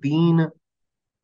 3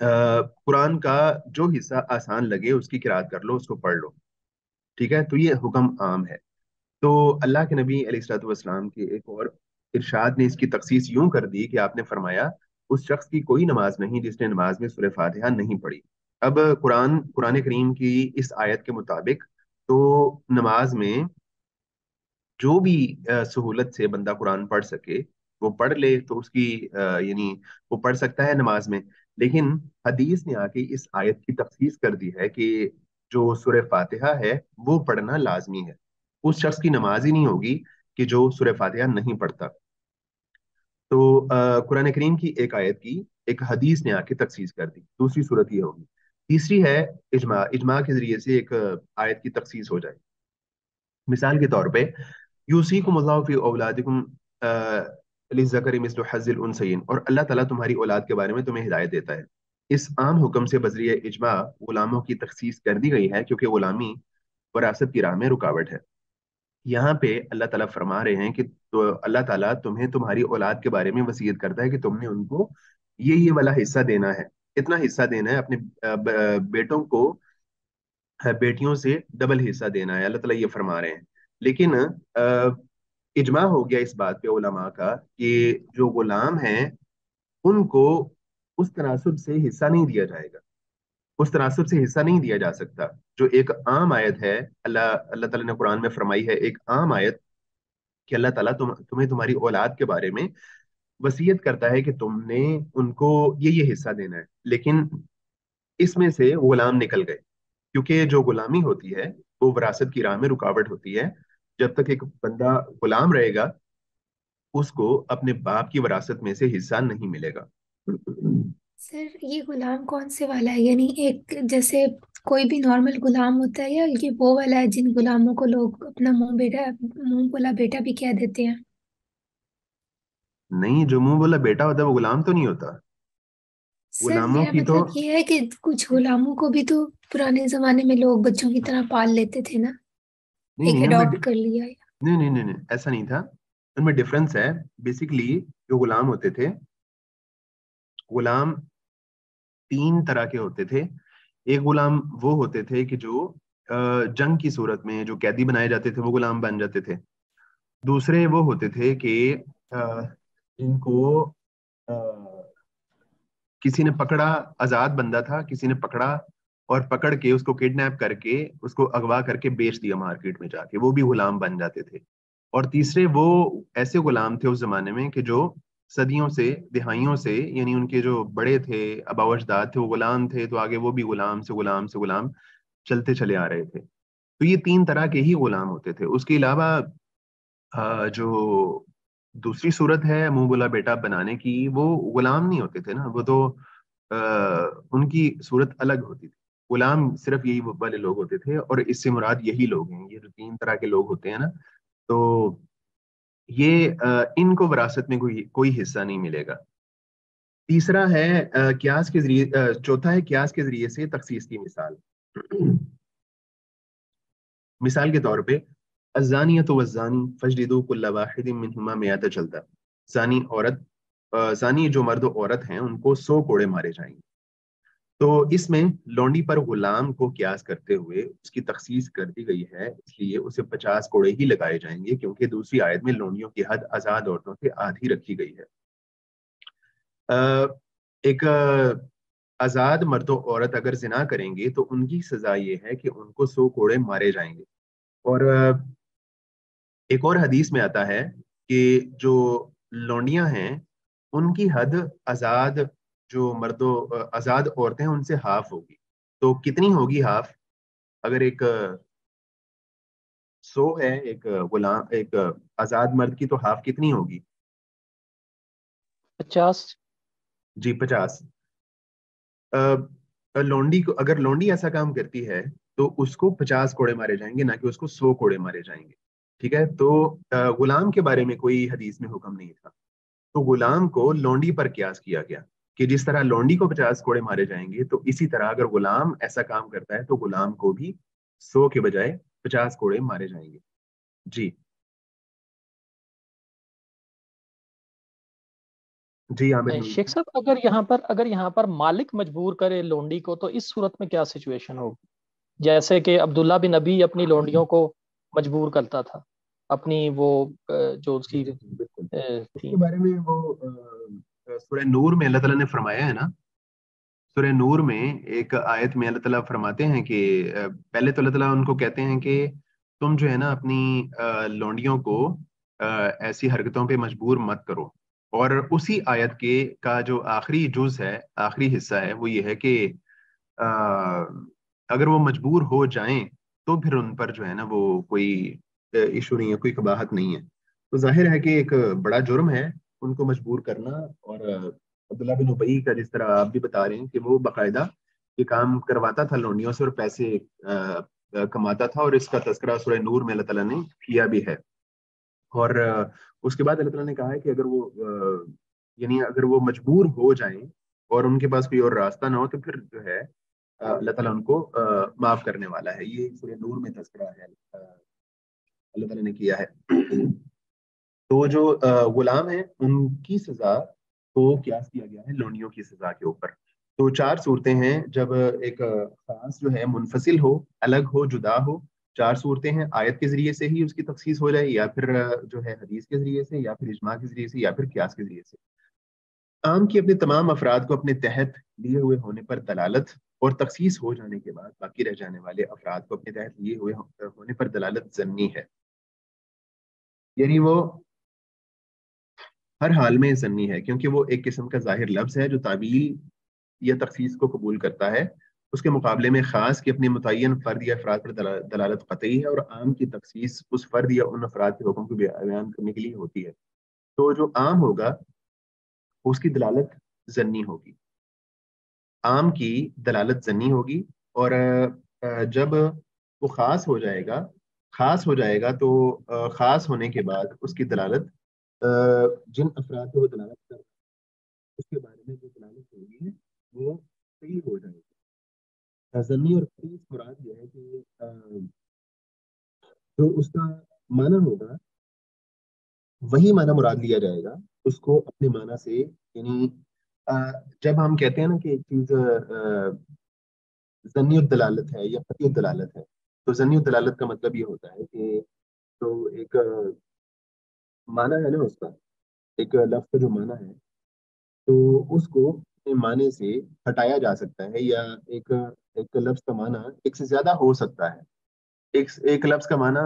قرآن کا جو حصہ آسان لگے اس کی قرات کر لو، اس کو پڑھ لو، ٹھیک ہے؟ تو یہ حکم عام ہے۔ تو اللہ کے نبی علیہ الصلوۃ والسلام کی ایک اور ارشاد نے اس کی تخصیص یوں کر دی کہ آپ نے فرمایا اس شخص کی کوئی نماز نہیں جس نے نماز میں سورہ فاتحہ نہیں پڑھی۔ اب قرآن کریم کی اس آیت کے مطابق تو نماز میں جو بھی سہولت سے بندہ قرآن پڑھ سکے وہ پڑھ لے تو اس کی یعنی وہ پڑھ سکتا ہے نماز میں۔ لیکن حدیث نے آ کے اس آیت کی تخصیص کر دی ہے کہ جو سورہ فاتحہ ہے وہ پڑھنا لازمی ہے، اس شخص کی نماز ہی نہیں ہوگی کہ جو سورہ فاتحہ نہیں پڑھتا۔ تو قرآن کریم کی ایک آیت کی ایک حدیث نے آ کے تخصیص کر دی، دوسری صورت یہ ہوگی۔ تیسری ہے اجماع کے ذریعے سے ایک آیت کی تخصیص ہو جائے۔ مثال کے طور پہ یوسیکم اللہ فی اولادکم للذکر مثل حظ الانثیین، اور اللہ تعالیٰ تمہاری اولاد کے بارے میں تمہیں ہدایت دیتا ہے۔ اس عام حکم سے بذریعہ اجماع غلاموں کی تخصیص کر دی گئی ہے کیونکہ غلامی وراثت کی راہ میں رکاوٹ ہے۔ یہاں پہ اللہ تعالیٰ فرما رہے ہیں کہ تو اللہ تعالیٰ تمہیں تمہاری اولاد کے بارے میں وصیت کرتا ہے کہ تم نے ان کو یہ والا حصہ دینا ہے، اتنا حصہ دینا ہے، اپنے بیٹوں کو بیٹیوں سے ڈبل حصہ دینا ہے، اللہ تعالیٰ یہ فرما رہے ہیں۔ لیکن اجماع ہو گیا اس بات پہ علماء کا کہ جو غلام ہیں ان کو اس تناسب سے حصہ نہیں دیا جائے گا، اس تناسب سے حصہ نہیں دیا جا سکتا۔ جو ایک عام آیت ہے، اللہ تعالیٰ نے قرآن میں فرمائی ہے ایک عام آیت کہ اللہ تعالیٰ تمہیں تمہاری اولاد کے بارے میں وصیت کرتا ہے کہ تم نے ان کو یہ حصہ دینا ہے، لیکن اس میں سے غلام نکل گئے کیونکہ جو غلامی ہوتی ہے وہ وراثت کی راہ میں رکاوٹ ہوتی ہے۔ جب تک ایک بندہ غلام رہے گا اس کو اپنے باپ کی وراثت میں سے حصہ نہیں ملے گا۔ سر یہ غلام کون سے والا ہے؟ یعنی ایک جیسے کوئی بھی نارمل غلام ہوتا ہے، یا یہ وہ والا ہے جن غلاموں کو لوگ اپنا منہ بولا بیٹا بھی کہہ دیتے ہیں؟ نہیں، جو منہ بولا بیٹا ہوتا ہے وہ غلام تو نہیں ہوتا، سر غلاموں میرا کی تو مطلب یہ ہے کہ کچھ غلاموں کو بھی تو پرانے زمانے میں لوگ بچوں کی طرح پال لیتے تھے نا، نہیں ایک نہیں ان میں اڈاپٹ کر لیا ہے۔ نہیں نہیں نہیں نہیں ایسا نہیں تھا، ان میں ڈفرنس ہے۔ بیسیکلی جو غلام ہوتے تھے، غلام تین طرح کے ہوتے تھے۔ ایک غلام وہ ہوتے تھے کہ جو جنگ کی صورت میں جو قیدی بنائے جاتے تھے وہ غلام بن جاتے تھے۔ دوسرے وہ ہوتے تھے کہ جن کو آ، کسی نے پکڑا، آزاد بندہ تھا، کسی نے پکڑا اور پکڑ کے اس کو کڈنیپ کر کے اس کو اغوا کر کے بیچ دیا مارکیٹ میں جا کے، وہ بھی غلام بن جاتے تھے۔ اور تیسرے وہ ایسے غلام تھے اس زمانے میں کہ جو صدیوں سے، دہائیوں سے، یعنی ان کے جو بڑے تھے، آباء و اجداد تھے، وہ غلام تھے، تو آگے وہ بھی غلام سے غلام سے غلام چلتے چلے آ رہے تھے۔ تو یہ تین طرح کے ہی غلام ہوتے تھے۔ اس کے علاوہ جو دوسری صورت ہے منہ بولا بیٹا بنانے کی، وہ غلام نہیں ہوتے تھے نا، وہ تو ان کی صورت الگ ہوتی تھی۔ غلام صرف یہی والے لوگ ہوتے تھے، اور اس سے مراد یہی لوگ ہیں، یہ جو تین طرح کے لوگ ہوتے ہیں نا، تو یہ ان کو وراثت میں کوئی حصہ نہیں ملے گا۔ تیسرا ہے قیاس کے ذریعے، چوتھا ہے قیاس کے ذریعے سے تخصیص کی مثال۔ مثال کے طور پہ الزانیۃ والزانی فاجلدوا کل واحد منہما مئۃ جلدہ، زانی عورت، زانی جو مرد و عورت ہیں ان کو 100 کوڑے مارے جائیں گے۔ تو اس میں لونڈی پر غلام کو قیاس کرتے ہوئے اس کی تخصیص کر دی گئی ہے، اس لیے اسے 50 کوڑے ہی لگائے جائیں گے، کیونکہ دوسری آیت میں لونڈیوں کی حد آزاد عورتوں سے آدھی رکھی گئی ہے۔ ایک آزاد مرد و عورت اگر زنا کریں گے تو ان کی سزا یہ ہے کہ ان کو 100 کوڑے مارے جائیں گے۔ اور ایک اور حدیث میں آتا ہے کہ جو لونڈیاں ہیں ان کی حد آزاد جو آزاد عورتیں ہیں ان سے ہاف ہوگی۔ تو کتنی ہوگی ہاف؟ اگر ایک 100 ہے ایک غلام، ایک آزاد مرد کی، تو ہاف کتنی ہوگی؟ 50۔ جی 50۔ لونڈی کو، اگر لونڈی ایسا کام کرتی ہے تو اس کو 50 کوڑے مارے جائیں گے، نہ کہ اس کو 100 کوڑے مارے جائیں گے، ٹھیک ہے؟ تو غلام کے بارے میں کوئی حدیث میں حکم نہیں تھا، تو غلام کو لونڈی پر قیاس کیا گیا کہ جس طرح لونڈی کو 50 کوڑے مارے جائیں گے، تو اسی طرح اگر غلام ایسا کام کرتا ہے تو غلام کو بھی 100 کے بجائے 50 کوڑے مارے جائیں گے۔ جی جی عامر نبی شیخ جی۔ صاحب اگر یہاں پر مالک مجبور کرے لونڈی کو تو اس صورت میں کیا سچویشن ہوگی؟ جیسے کہ عبداللہ بن نبی اپنی لونڈیوں کو مجبور کرتا تھا، اپنی وہ جو اس جی کی جی بالکل، اس تھی۔ کے بارے میں وہ سورہ نور میں اللہ تعالیٰ نے فرمایا ہے نا، سورہ نور میں ایک آیت میں اللہ تعالیٰ فرماتے ہیں کہ پہلے تو اللہ تعالیٰ ان کو کہتے ہیں کہ تم جو ہے نا اپنی لونڈیوں کو ایسی حرکتوں پہ مجبور مت کرو، اور اسی آیت کے کا جو آخری جز ہے، آخری حصہ ہے، وہ یہ ہے کہ آ، اگر وہ مجبور ہو جائیں تو پھر ان پر جو ہے نا وہ کوئی ایشو نہیں ہے، کوئی قباحت نہیں ہے۔ تو ظاہر ہے کہ ایک بڑا جرم ہے ان کو مجبور کرنا، اور عبداللہ بن ابئی کا جس طرح آپ بھی بتا رہے ہیں کہ وہ باقاعدہ یہ کام کرواتا تھا لونڈیوں سے اور پیسے کماتا تھا، اور اس کا تذکرہ سورہ نور میں اللہ تعالیٰ نے کیا بھی ہے۔ اور اس کے بعد اللہ تعالیٰ نے کہا ہے کہ اگر وہ یعنی اگر وہ مجبور ہو جائیں اور ان کے پاس کوئی اور راستہ نہ ہو تو پھر جو ہے اللہ تعالیٰ ان کو معاف کرنے والا ہے۔ یہ سورہ نور میں تذکرہ ہے، اللہ تعالیٰ نے کیا ہے۔ تو جو غلام ہیں ان کی سزا کو قیاس کیا گیا ہے لونڈیوں کی سزا کے اوپر۔ تو چار صورتیں ہیں جب ایک خاص جو ہے منفصل ہو، الگ ہو، جدا ہو۔ چار صورتیں ہیں، آیت کے ذریعے سے ہی اس کی تخصیص ہو جائے، یا پھر جو ہے حدیث کے ذریعے سے، یا پھر اجماع کے ذریعے سے، یا پھر قیاس کے ذریعے سے۔ عام کی اپنے تمام افراد کو اپنے تحت لیے ہوئے ہونے پر دلالت، اور تخصیص ہو جانے کے بعد باقی رہ جانے والے افراد کو اپنے تحت لیے ہوئے ہونے پر دلالت ضمنی ہے، یعنی وہ ہر حال میں ضمنی ہے، کیونکہ وہ ایک قسم کا ظاہر لفظ ہے جو تعبیل یا تخصیص کو قبول کرتا ہے۔ اس کے مقابلے میں خاص کی اپنے متعین فرد یا افراد پر دلالت قطعی ہے، اور عام کی تخصیص اس فرد یا ان افراد کے حکم کو بیان کرنے کے لیے ہوتی ہے۔ تو جو عام ہوگا اس کی دلالت ضمنی ہوگی، عام کی دلالت ضمنی ہوگی، اور جب وہ خاص ہو جائے گا تو خاص ہونے کے بعد اس کی دلالت جن افراد کو وہ دلالت کر اس کے بارے میں جو دلالت ہوگی ہے وہ صحیح ہو جائے گی۔ ضمنی اور قطعی مراد یہ ہے کہ جو اس کا معنی ہوگا وہی معنی مراد لیا جائے گا، اس کو اپنے معنی سے، یعنی جب ہم کہتے ہیں نا کہ ایک چیز ضمنی الدلالت ہے یا قطعی الدلالت ہے، تو ضمنی الدلالت کا مطلب یہ ہوتا ہے کہ جو ایک معنی ہے نا اس کا، ایک لفظ کا جو معنی ہے تو اس کو اپنے معنی سے ہٹایا جا سکتا ہے، یا ایک لفظ کا معنی ایک سے زیادہ ہو سکتا ہے، ایک لفظ کا معنی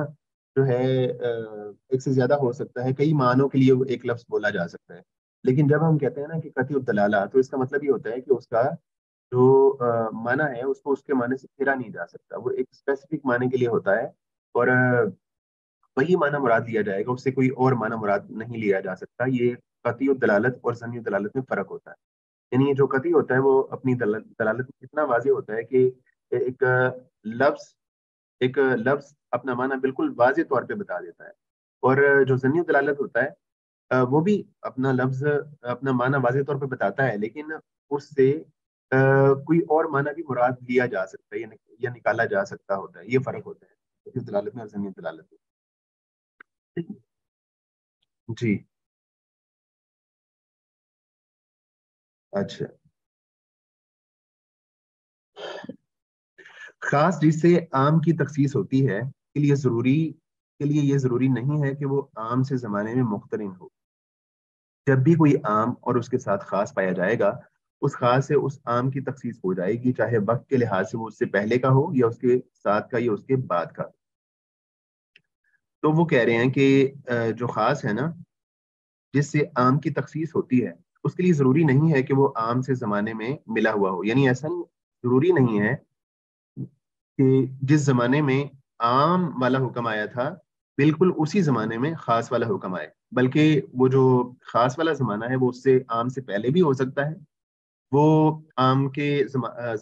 جو ہے ایک سے زیادہ ہو سکتا ہے، کئی معنوں کے لیے وہ ایک لفظ بولا جا سکتا ہے۔ لیکن جب ہم کہتے ہیں نا کہ قطعی الدلالہ، تو اس کا مطلب یہ ہوتا ہے کہ اس کا جو معنی ہے اس کو اس کے معنی سے پھیرا نہیں جا سکتا، وہ ایک اسپیسیفک معنی کے لیے ہوتا ہے، اور وہی معنی مراد لیا جائے گا، اس سے کوئی اور معنی مراد نہیں لیا جا سکتا۔ یہ قطعی الدلالت اور ضمنی الدلالت میں فرق ہوتا ہے۔ یعنی یہ جو قطعی ہوتا ہے وہ اپنی دلالت میں اتنا واضح ہوتا ہے کہ ایک لفظ ایک لفظ اپنا معنی بالکل واضح طور پہ بتا دیتا ہے، اور جو ضمنی دلالت ہوتا ہے وہ بھی اپنا لفظ اپنا معنی واضح طور پہ بتاتا ہے، لیکن اس سے کوئی اور معنی بھی مراد لیا جا سکتا ہے یا نکالا جا سکتا ہوتا ہے۔ یہ فرق ہوتا ہے ضمنی دلالت میں اور ضمنی دلالت میں۔ جی اچھا، خاص جس سے عام کی تخصیص ہوتی ہے کے لیے یہ ضروری نہیں ہے کہ وہ عام سے زمانے میں مقترن ہو۔ جب بھی کوئی عام اور اس کے ساتھ خاص پایا جائے گا، اس خاص سے اس عام کی تخصیص ہو جائے گی، چاہے وقت کے لحاظ سے وہ اس سے پہلے کا ہو یا اس کے ساتھ کا یا اس کے بعد کا۔ تو وہ کہہ رہے ہیں کہ جو خاص ہے نا جس سے عام کی تخصیص ہوتی ہے، اس کے لیے ضروری نہیں ہے کہ وہ عام سے زمانے میں ملا ہوا ہو، یعنی ایسا ضروری نہیں ہے کہ جس زمانے میں عام والا حکم آیا تھا بالکل اسی زمانے میں خاص والا حکم آئے، بلکہ وہ جو خاص والا زمانہ ہے وہ اس سے عام سے پہلے بھی ہو سکتا ہے، وہ عام کے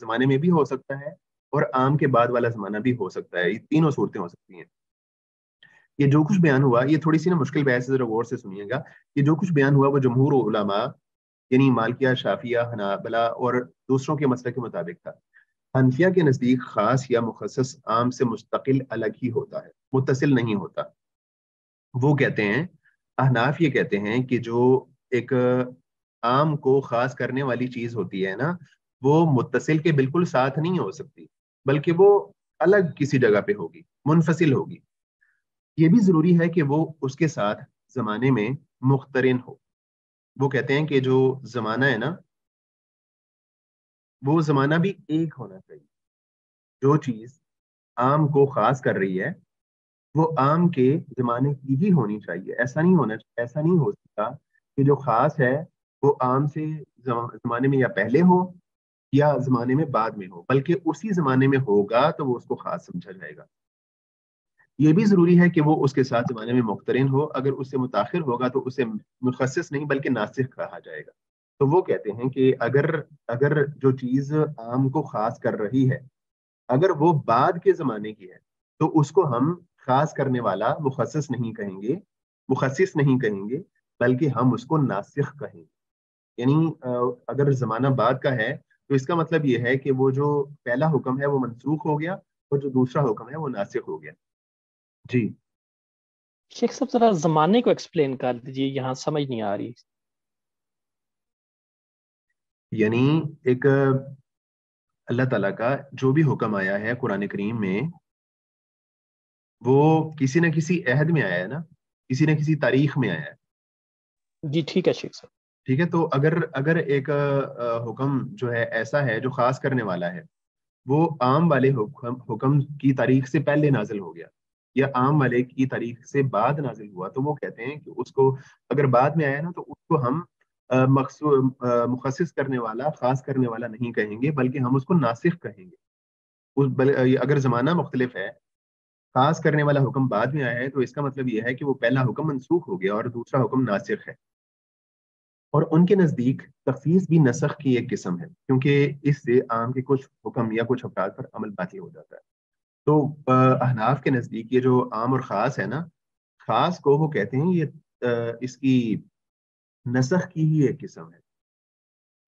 زمانے میں بھی ہو سکتا ہے، اور عام کے بعد والا زمانہ بھی ہو سکتا ہے۔ یہ تینوں صورتیں ہو سکتی ہیں۔ یہ جو کچھ بیان ہوا، یہ تھوڑی سی نا مشکل بحث ہے، ذرا غور سے سنیے گا۔ یہ جو کچھ بیان ہوا وہ جمہور علماء یعنی مالکیہ، شافیہ، حنابلہ اور دوسروں کے مسئلے کے مطابق تھا۔ حنفیہ کے نزدیک خاص یا مخصص عام سے مستقل الگ ہی ہوتا ہے، متصل نہیں ہوتا۔ وہ کہتے ہیں، احناف یہ کہتے ہیں کہ جو ایک عام کو خاص کرنے والی چیز ہوتی ہے نا، وہ متصل کے بالکل ساتھ نہیں ہو سکتی، بلکہ وہ الگ کسی جگہ پہ ہوگی، منفصل ہوگی۔ یہ بھی ضروری ہے کہ وہ اس کے ساتھ زمانے میں مقترن ہو۔ وہ کہتے ہیں کہ جو زمانہ ہے نا، وہ زمانہ بھی ایک ہونا چاہیے۔ جو چیز عام کو خاص کر رہی ہے وہ عام کے زمانے کی ہی ہونی چاہیے۔ ایسا نہیں ہو سکتا کہ جو خاص ہے وہ عام سے زمانے میں یا پہلے ہو یا زمانے میں بعد میں ہو، بلکہ اسی زمانے میں ہوگا تو وہ اس کو خاص سمجھا جائے گا۔ یہ بھی ضروری ہے کہ وہ اس کے ساتھ زمانے میں مقترن ہو، اگر اس سے متاخر ہوگا تو اسے مخصص نہیں بلکہ ناسخ کہا جائے گا۔ تو وہ کہتے ہیں کہ اگر جو چیز عام کو خاص کر رہی ہے اگر وہ بعد کے زمانے کی ہے تو اس کو ہم خاص کرنے والا مخصص نہیں کہیں گے بلکہ ہم اس کو ناسخ کہیں گے۔ یعنی اگر زمانہ بعد کا ہے تو اس کا مطلب یہ ہے کہ وہ جو پہلا حکم ہے وہ منسوخ ہو گیا اور جو دوسرا حکم ہے وہ ناسخ ہو گیا۔ جی شیخ صاحب ذرا زمانے کو ایکسپلین کر دیجیے، یہاں سمجھ نہیں آ رہی۔ یعنی ایک اللہ تعالیٰ کا جو بھی حکم آیا ہے قرآن کریم میں وہ کسی نہ کسی عہد میں آیا ہے نا، کسی نہ کسی تاریخ میں آیا ہے۔ جی ٹھیک ہے شیخ صاحب۔ ٹھیک ہے، تو اگر ایک حکم جو ہے ایسا ہے جو خاص کرنے والا ہے، وہ عام والے حکم کی تاریخ سے پہلے نازل ہو گیا یا عام والے کی تاریخ سے بعد نازل ہوا، تو وہ کہتے ہیں کہ اس کو اگر بعد میں آیا نا تو اس کو ہم مخصص کرنے والا خاص کرنے والا نہیں کہیں گے بلکہ ہم اس کو ناسخ کہیں گے۔ اگر زمانہ مختلف ہے، خاص کرنے والا حکم بعد میں آیا ہے، تو اس کا مطلب یہ ہے کہ وہ پہلا حکم منسوخ ہو گیا اور دوسرا حکم ناسخ ہے۔ اور ان کے نزدیک تخصیص بھی نسخ کی ایک قسم ہے، کیونکہ اس سے عام کے کچھ حکم یا کچھ افراد پر عمل باقی ہو جاتا ہے۔ تو احناف کے نزدیک یہ جو عام اور خاص ہے نا، خاص کو وہ کہتے ہیں یہ اس کی نسخ کی ہی ایک قسم ہے،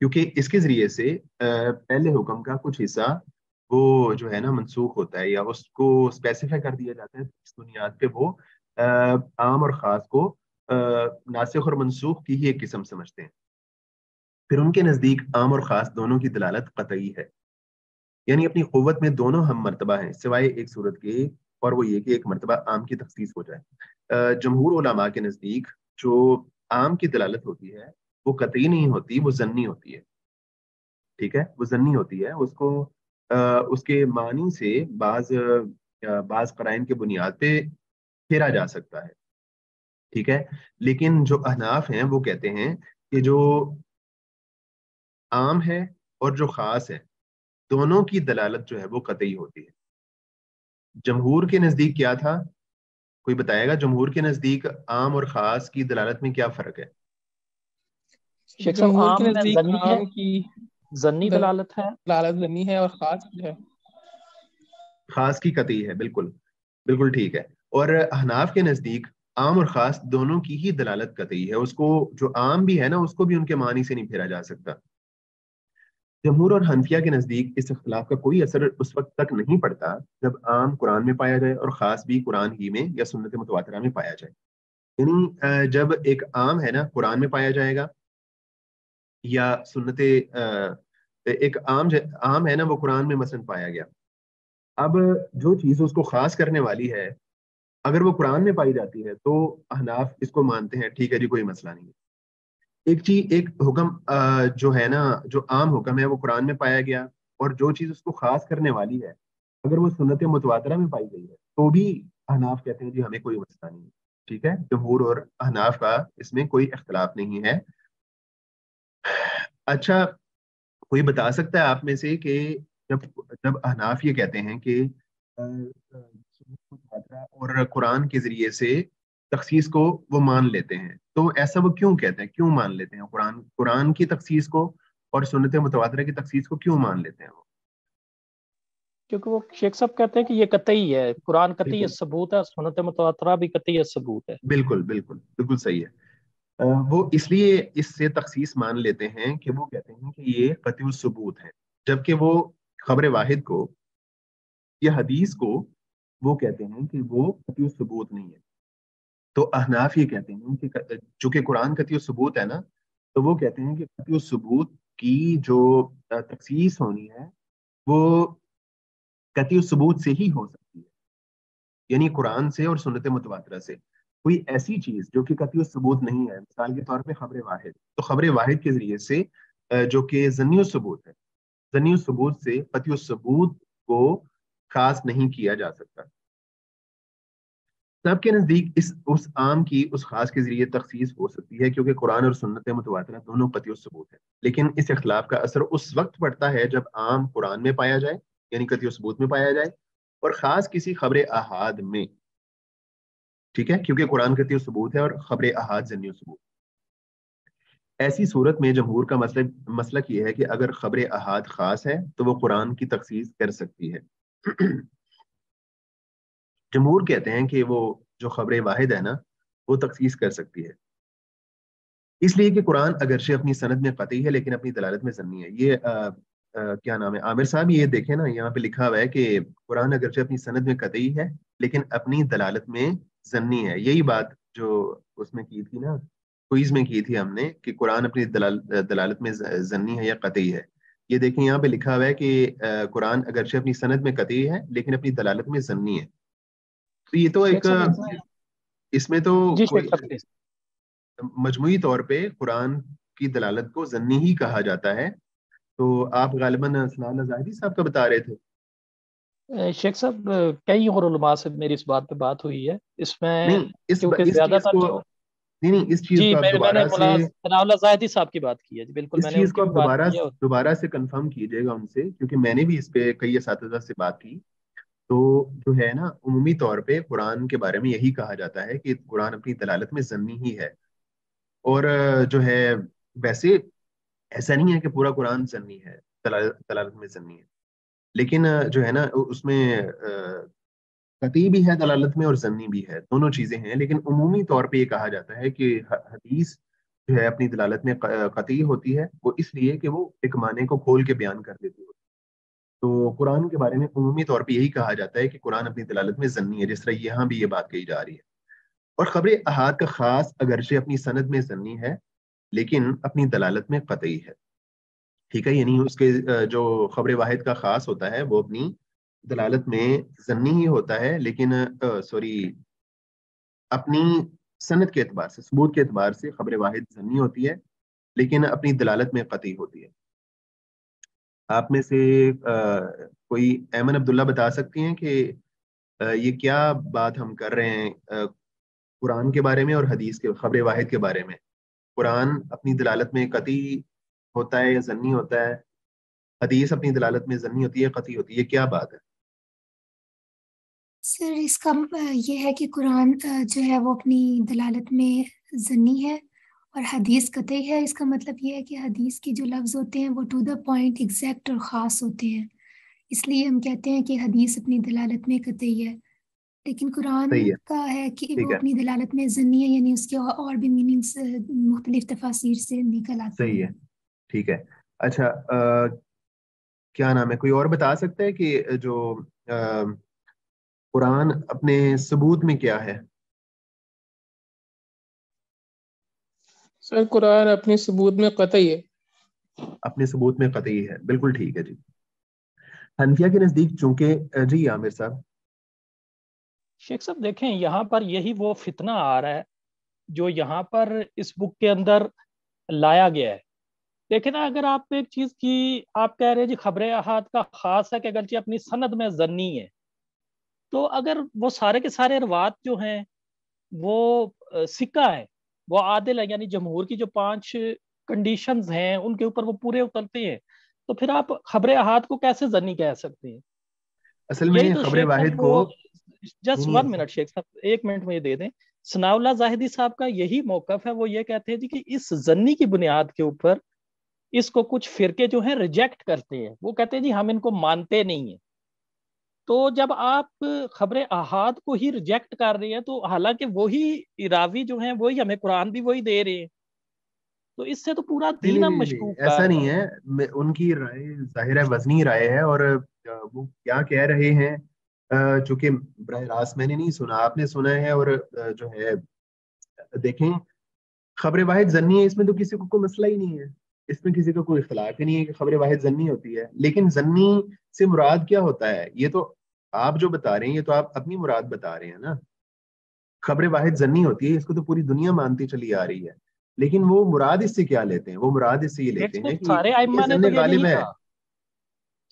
کیونکہ اس کے ذریعے سے پہلے حکم کا کچھ حصہ وہ جو ہے نا منسوخ ہوتا ہے یا اس کو اسپیسیفائی کر دیا جاتا ہے، اس بنیاد پہ وہ عام اور خاص کو ناسخ اور منسوخ کی ہی ایک قسم سمجھتے ہیں۔ پھر ان کے نزدیک عام اور خاص دونوں کی دلالت قطعی ہے، یعنی اپنی قوت میں دونوں ہم مرتبہ ہیں سوائے ایک صورت کے، اور وہ یہ کہ ایک مرتبہ عام کی تخصیص ہو جائے۔ جمہور علماء کے نزدیک جو عام کی دلالت ہوتی ہے وہ قطعی نہیں ہوتی، وہ ظنی ہوتی ہے۔ ٹھیک ہے، وہ ظنی ہوتی ہے، اس کو اس کے معنی سے بعض قرائن کے بنیاد پہ پھیرا جا سکتا ہے۔ ٹھیک ہے، لیکن جو احناف ہیں وہ کہتے ہیں کہ جو عام ہے اور جو خاص ہے دونوں کی دلالت جو ہے وہ قطعی ہوتی ہے۔ جمہور کے نزدیک کیا تھا؟ کوئی بتائے گا جمہور کے نزدیک عام اور خاص کی دلالت میں کیا فرق ہے؟ شیخ صاحب جمہور کے عام میں نزدیک ضنی ہے، عام کی ضنی دلالت ہے، دلالت ضنی ہے اور خاص کی ہے۔ خاص کی قطعی ہے، بالکل بالکل ٹھیک ہے۔ اور احناف کے نزدیک عام اور خاص دونوں کی ہی دلالت قطعی ہے، اس کو جو عام بھی ہے نا اس کو بھی ان کے معنی سے نہیں پھیرا جا سکتا۔ جمہور اور حنفیہ کے نزدیک اس اختلاف کا کوئی اثر اس وقت تک نہیں پڑتا جب عام قرآن میں پایا جائے اور خاص بھی قرآن ہی میں یا سنت متواترہ میں پایا جائے۔ یعنی جب ایک عام ہے نا قرآن میں پایا جائے گا یا ایک عام ہے نا وہ قرآن میں مثلا پایا گیا، اب جو چیز اس کو خاص کرنے والی ہے اگر وہ قرآن میں پائی جاتی ہے تو احناف اس کو مانتے ہیں، ٹھیک ہے جی کوئی مسئلہ نہیں ہے۔ ایک حکم جو ہے نا جو عام حکم ہے وہ قرآن میں پایا گیا اور جو چیز اس کو خاص کرنے والی ہے اگر وہ سنت متواترہ میں پائی گئی ہے تو بھی احناف کہتے ہیں جی ہمیں کوئی مسئلہ نہیں ہے۔ ٹھیک ہے، جمہور اور احناف کا اس میں کوئی اختلاف نہیں ہے۔ اچھا، کوئی بتا سکتا ہے آپ میں سے کہ جب جب احناف یہ کہتے ہیں کہ اور قرآن کے ذریعے سے تخصیص کو وہ مان لیتے ہیں، تو ایسا وہ کیوں کہتے ہیں، کیوں مان لیتے ہیں قرآن کی تخصیص کو اور سنت متواترہ کی تخصیص کو کیوں مان لیتے ہیں وہ؟ کیونکہ وہ شیخ صاحب کہتے ہیں کہ یہ قطعی ہے، قرآن قطعی بالکل ثبوت ہے، سنت متواترہ بھی قطعی ثبوت ہے۔ بالکل بالکل بالکل صحیح ہے۔ وہ اس لیے اس سے تخصیص مان لیتے ہیں کہ وہ کہتے ہیں کہ یہ قطعی الثبوت ہے، جبکہ وہ خبر واحد کو یا حدیث کو وہ کہتے ہیں کہ وہ قطعی الثبوت نہیں ہے۔ تو احناف یہ کہتے ہیں کہ چونکہ قرآن قطعی الثبوت ہے نا تو وہ کہتے ہیں کہ قطعی ثبوت کی جو تخصیص ہونی ہے وہ قطعی ثبوت سے ہی ہو سکتی ہے، یعنی قرآن سے اور سنت متواترہ سے۔ کوئی ایسی چیز جو کہ قطعی ثبوت نہیں ہے، مثال کے طور پہ خبر واحد، تو خبر واحد کے ذریعے سے جو کہ ظنی ثبوت ہے، ظنی ثبوت سے قطعی ثبوت کو خاص نہیں کیا جا سکتا۔ سب کے نزدیک اس عام کی اس خاص کے ذریعے تخصیص ہو سکتی ہے، کیونکہ قرآن اور سنت متواترہ دونوں قطعی ثبوت ہے، لیکن اس اختلاف کا اثر اس وقت پڑتا ہے جب عام قرآن میں پایا جائے، یعنی قطعی ثبوت میں پایا جائے، اور خاص کسی خبر احاد میں، ٹھیک ہے، کیونکہ قرآن قطعی ثبوت ہے اور خبر احاد ظنی ثبوت۔ ایسی صورت میں جمہور کا مسلک یہ ہے کہ اگر خبر احاد خاص ہے تو وہ قرآن کی تخصیص کر سکتی ہے۔ جمہور کہتے ہیں کہ وہ جو خبر واحد ہے نا، وہ تخصیص کر سکتی ہے، اس لیے کہ قرآن اگرچہ اپنی سند میں قطعی ہے لیکن اپنی دلالت میں ظنی ہے۔ یہ کیا نام ہے عامر صاحب، یہ دیکھیں نا، یہاں پہ لکھا ہوا ہے کہ قرآن اگرچہ اپنی سند میں قطعی ہے لیکن اپنی دلالت میں ظنی ہے۔ یہی بات جو اس میں کی تھی نا، کوئز میں کی تھی ہم نے، کہ قرآن اپنی دلالت میں ظنی ہے یا قطعی ہے۔ یہ دیکھیں یہاں پہ لکھا ہوا ہے کہ قرآن اگرچہ اپنی سند میں قطعی ہے لیکن اپنی دلالت میں ظنی ہے۔ تو یہ تو ایک شیخ صاحب اس میں تو جی کوئی شیخ صاحب please۔ مجموعی طور پہ قرآن کی دلالت کو ظنی ہی کہا جاتا ہے۔ تو آپ غالباً سنان زاہدی صاحب کا بتا رہے تھے۔ شیخ صاحب کئی اور علماء سے میری اس بات پہ بات ہوئی ہے، اس میں نہیں کیونکہ اس زیادہ چیز تر کو، جو نہیں اس چیز جی کو آپ میں نے دوبارہ سے، مولانا ثناء اللہ زاہدی صاحب کی بات کی ہے، جی بالکل اس میں نے ان چیز کی کو بھی آپ بات کی ہے۔ دوبارہ سے کنفرم کیجیے گا ان سے، کیونکہ میں نے بھی اس پہ کئی اساتذہ سے بات کی۔ تو جو ہے نا، عمومی طور پہ قرآن کے بارے میں یہی کہا جاتا ہے کہ قرآن اپنی دلالت میں ظنی ہی ہے، اور جو ہے ویسے ایسا نہیں ہے کہ پورا قرآن ظنی ہے، دلالت میں ظنی ہے، لیکن جو ہے نا اس میں قطعی بھی ہے دلالت میں اور ظنی بھی ہے، دونوں چیزیں ہیں، لیکن عمومی طور پہ یہ کہا جاتا ہے کہ حدیث جو ہے اپنی دلالت میں قطعی ہوتی ہے، وہ اس لیے کہ وہ ایک معنی کو کھول کے بیان کر دیتی ہوتی ہے۔ تو قرآن کے بارے میں عمومی طور پہ یہی کہا جاتا ہے کہ قرآن اپنی دلالت میں ظنی ہے، جس طرح یہاں بھی یہ بات کہی جا رہی ہے۔ اور خبر احاد کا خاص اگرچہ اپنی سند میں ظنی ہے لیکن اپنی دلالت میں قطعی ہے، ٹھیک ہے، یعنی اس کے جو خبر واحد کا خاص ہوتا ہے وہ اپنی دلالت میں ظنی ہی ہوتا ہے، لیکن سوری اپنی سند کے اعتبار سے، ثبوت کے اعتبار سے خبر واحد ظنی ہوتی ہے لیکن اپنی دلالت میں قطعی ہوتی ہے۔ آپ میں سے کوئی ایمن عبداللہ بتا سکتی ہیں کہ یہ کیا بات ہم کر رہے ہیں قرآن کے بارے میں اور حدیث کے خبر واحد کے بارے میں؟ قرآن اپنی دلالت میں قطعی ہوتا ہے یا ظنی ہوتا ہے؟ حدیث اپنی دلالت میں ظنی ہوتی ہے قطعی ہوتی ہے، یہ کیا بات ہے؟ سر اس کا یہ ہے کہ قرآن جو ہے وہ اپنی دلالت میں ظنی ہے اور حدیث قطعی ہے۔ اس کا مطلب یہ ہے کہ حدیث کے جو لفظ ہوتے ہیں وہ ٹو دا پوائنٹ ایگزیکٹ اور خاص ہوتے ہیں، اس لیے ہم کہتے ہیں کہ حدیث اپنی دلالت میں قطعی ہے، لیکن قرآن صحیح ہے، کا ہے کہ ٹھیک وہ ہے، اپنی دلالت میں ظنی ہے، یعنی اس کے اور بھی میننگس مختلف تفاسیر سے نکل آتے ہیں۔ صحیح ہے، ٹھیک ہے۔ اچھا کیا نام ہے، کوئی اور بتا سکتا ہے کہ جو قرآن اپنے ثبوت میں کیا ہے؟ سر قرآن اپنی ثبوت میں قطعی ہے۔ اپنے ثبوت میں قطعی ہے، بالکل ٹھیک ہے جی۔ حنفیہ کے نزدیک چونکہ جی عامر صاحب، شیخ صاحب دیکھیں یہاں پر یہی وہ فتنہ آ رہا ہے جو یہاں پر اس بک کے اندر لایا گیا ہے۔ دیکھیں نا، اگر آپ ایک چیز کی آپ کہہ رہے ہیں جی خبر احاد کا خاص ہے کہ اگرچہ اپنی سند میں ظنی ہے، تو اگر وہ سارے کے سارے روات جو ہیں وہ سکہ ہیں، وہ عادل ہے، یعنی جمہور کی جو 5 کنڈیشنز ہیں ان کے اوپر وہ پورے اترتے ہیں، تو پھر آپ خبر احاد کو کیسے ظنی کہہ سکتے ہیں؟ اصل یہی میں تو خبر شیخ واحد صاحب کو، وہ جسٹ نہیں 1 منٹ شیخ صاحب 1 منٹ میں یہ دے دیں۔ ثناء اللہ زاہدی صاحب کا یہی موقف ہے، وہ یہ کہتے ہیں جی کہ اس ظنی کی بنیاد کے اوپر اس کو کچھ فرقے جو ہیں ریجیکٹ کرتے ہیں، وہ کہتے ہیں جی ہم ان کو مانتے نہیں ہیں۔ تو جب آپ خبر احاد کو ہی ریجیکٹ کر رہے ہیں تو حالانکہ وہی راوی جو ہیں وہی ہمیں قرآن بھی وہی دے رہے ہیں، تو اس سے تو پورا نہیں دین نہیں ہم نہیں نہیں، مشکوک ایسا کر رہے نہیں ہیں۔ ہے، ان کی رائے ظاہر ہے وزنی رائے ہے، اور وہ کیا کہہ رہے ہیں چونکہ براہ راست میں نے نہیں سنا، آپ نے سنا ہے، اور جو ہے دیکھیں خبر واحد ضنی ہے، اس میں تو کسی کو کوئی مسئلہ ہی نہیں ہے، اس میں کسی کا کوئی اختلاف ہی نہیں ہے کہ خبر واحد ضنی ہوتی ہے. لیکن ضنی سے مراد کیا ہوتا ہے؟ یہ تو آپ جو بتا رہے ہیں یہ تو آپ اپنی مراد بتا رہے ہیں نا. خبر واحد ضنی ہوتی ہے، اس کو تو پوری دنیا مانتی چلی آ رہی ہے، لیکن وہ مراد اس سے کیا لیتے ہیں؟ وہ مراد اس سے یہ ایک لیتے ہیں صرف کہ سارے یہ ائمہ نے ضن تو یہ غالب نہیں ہے. کہا،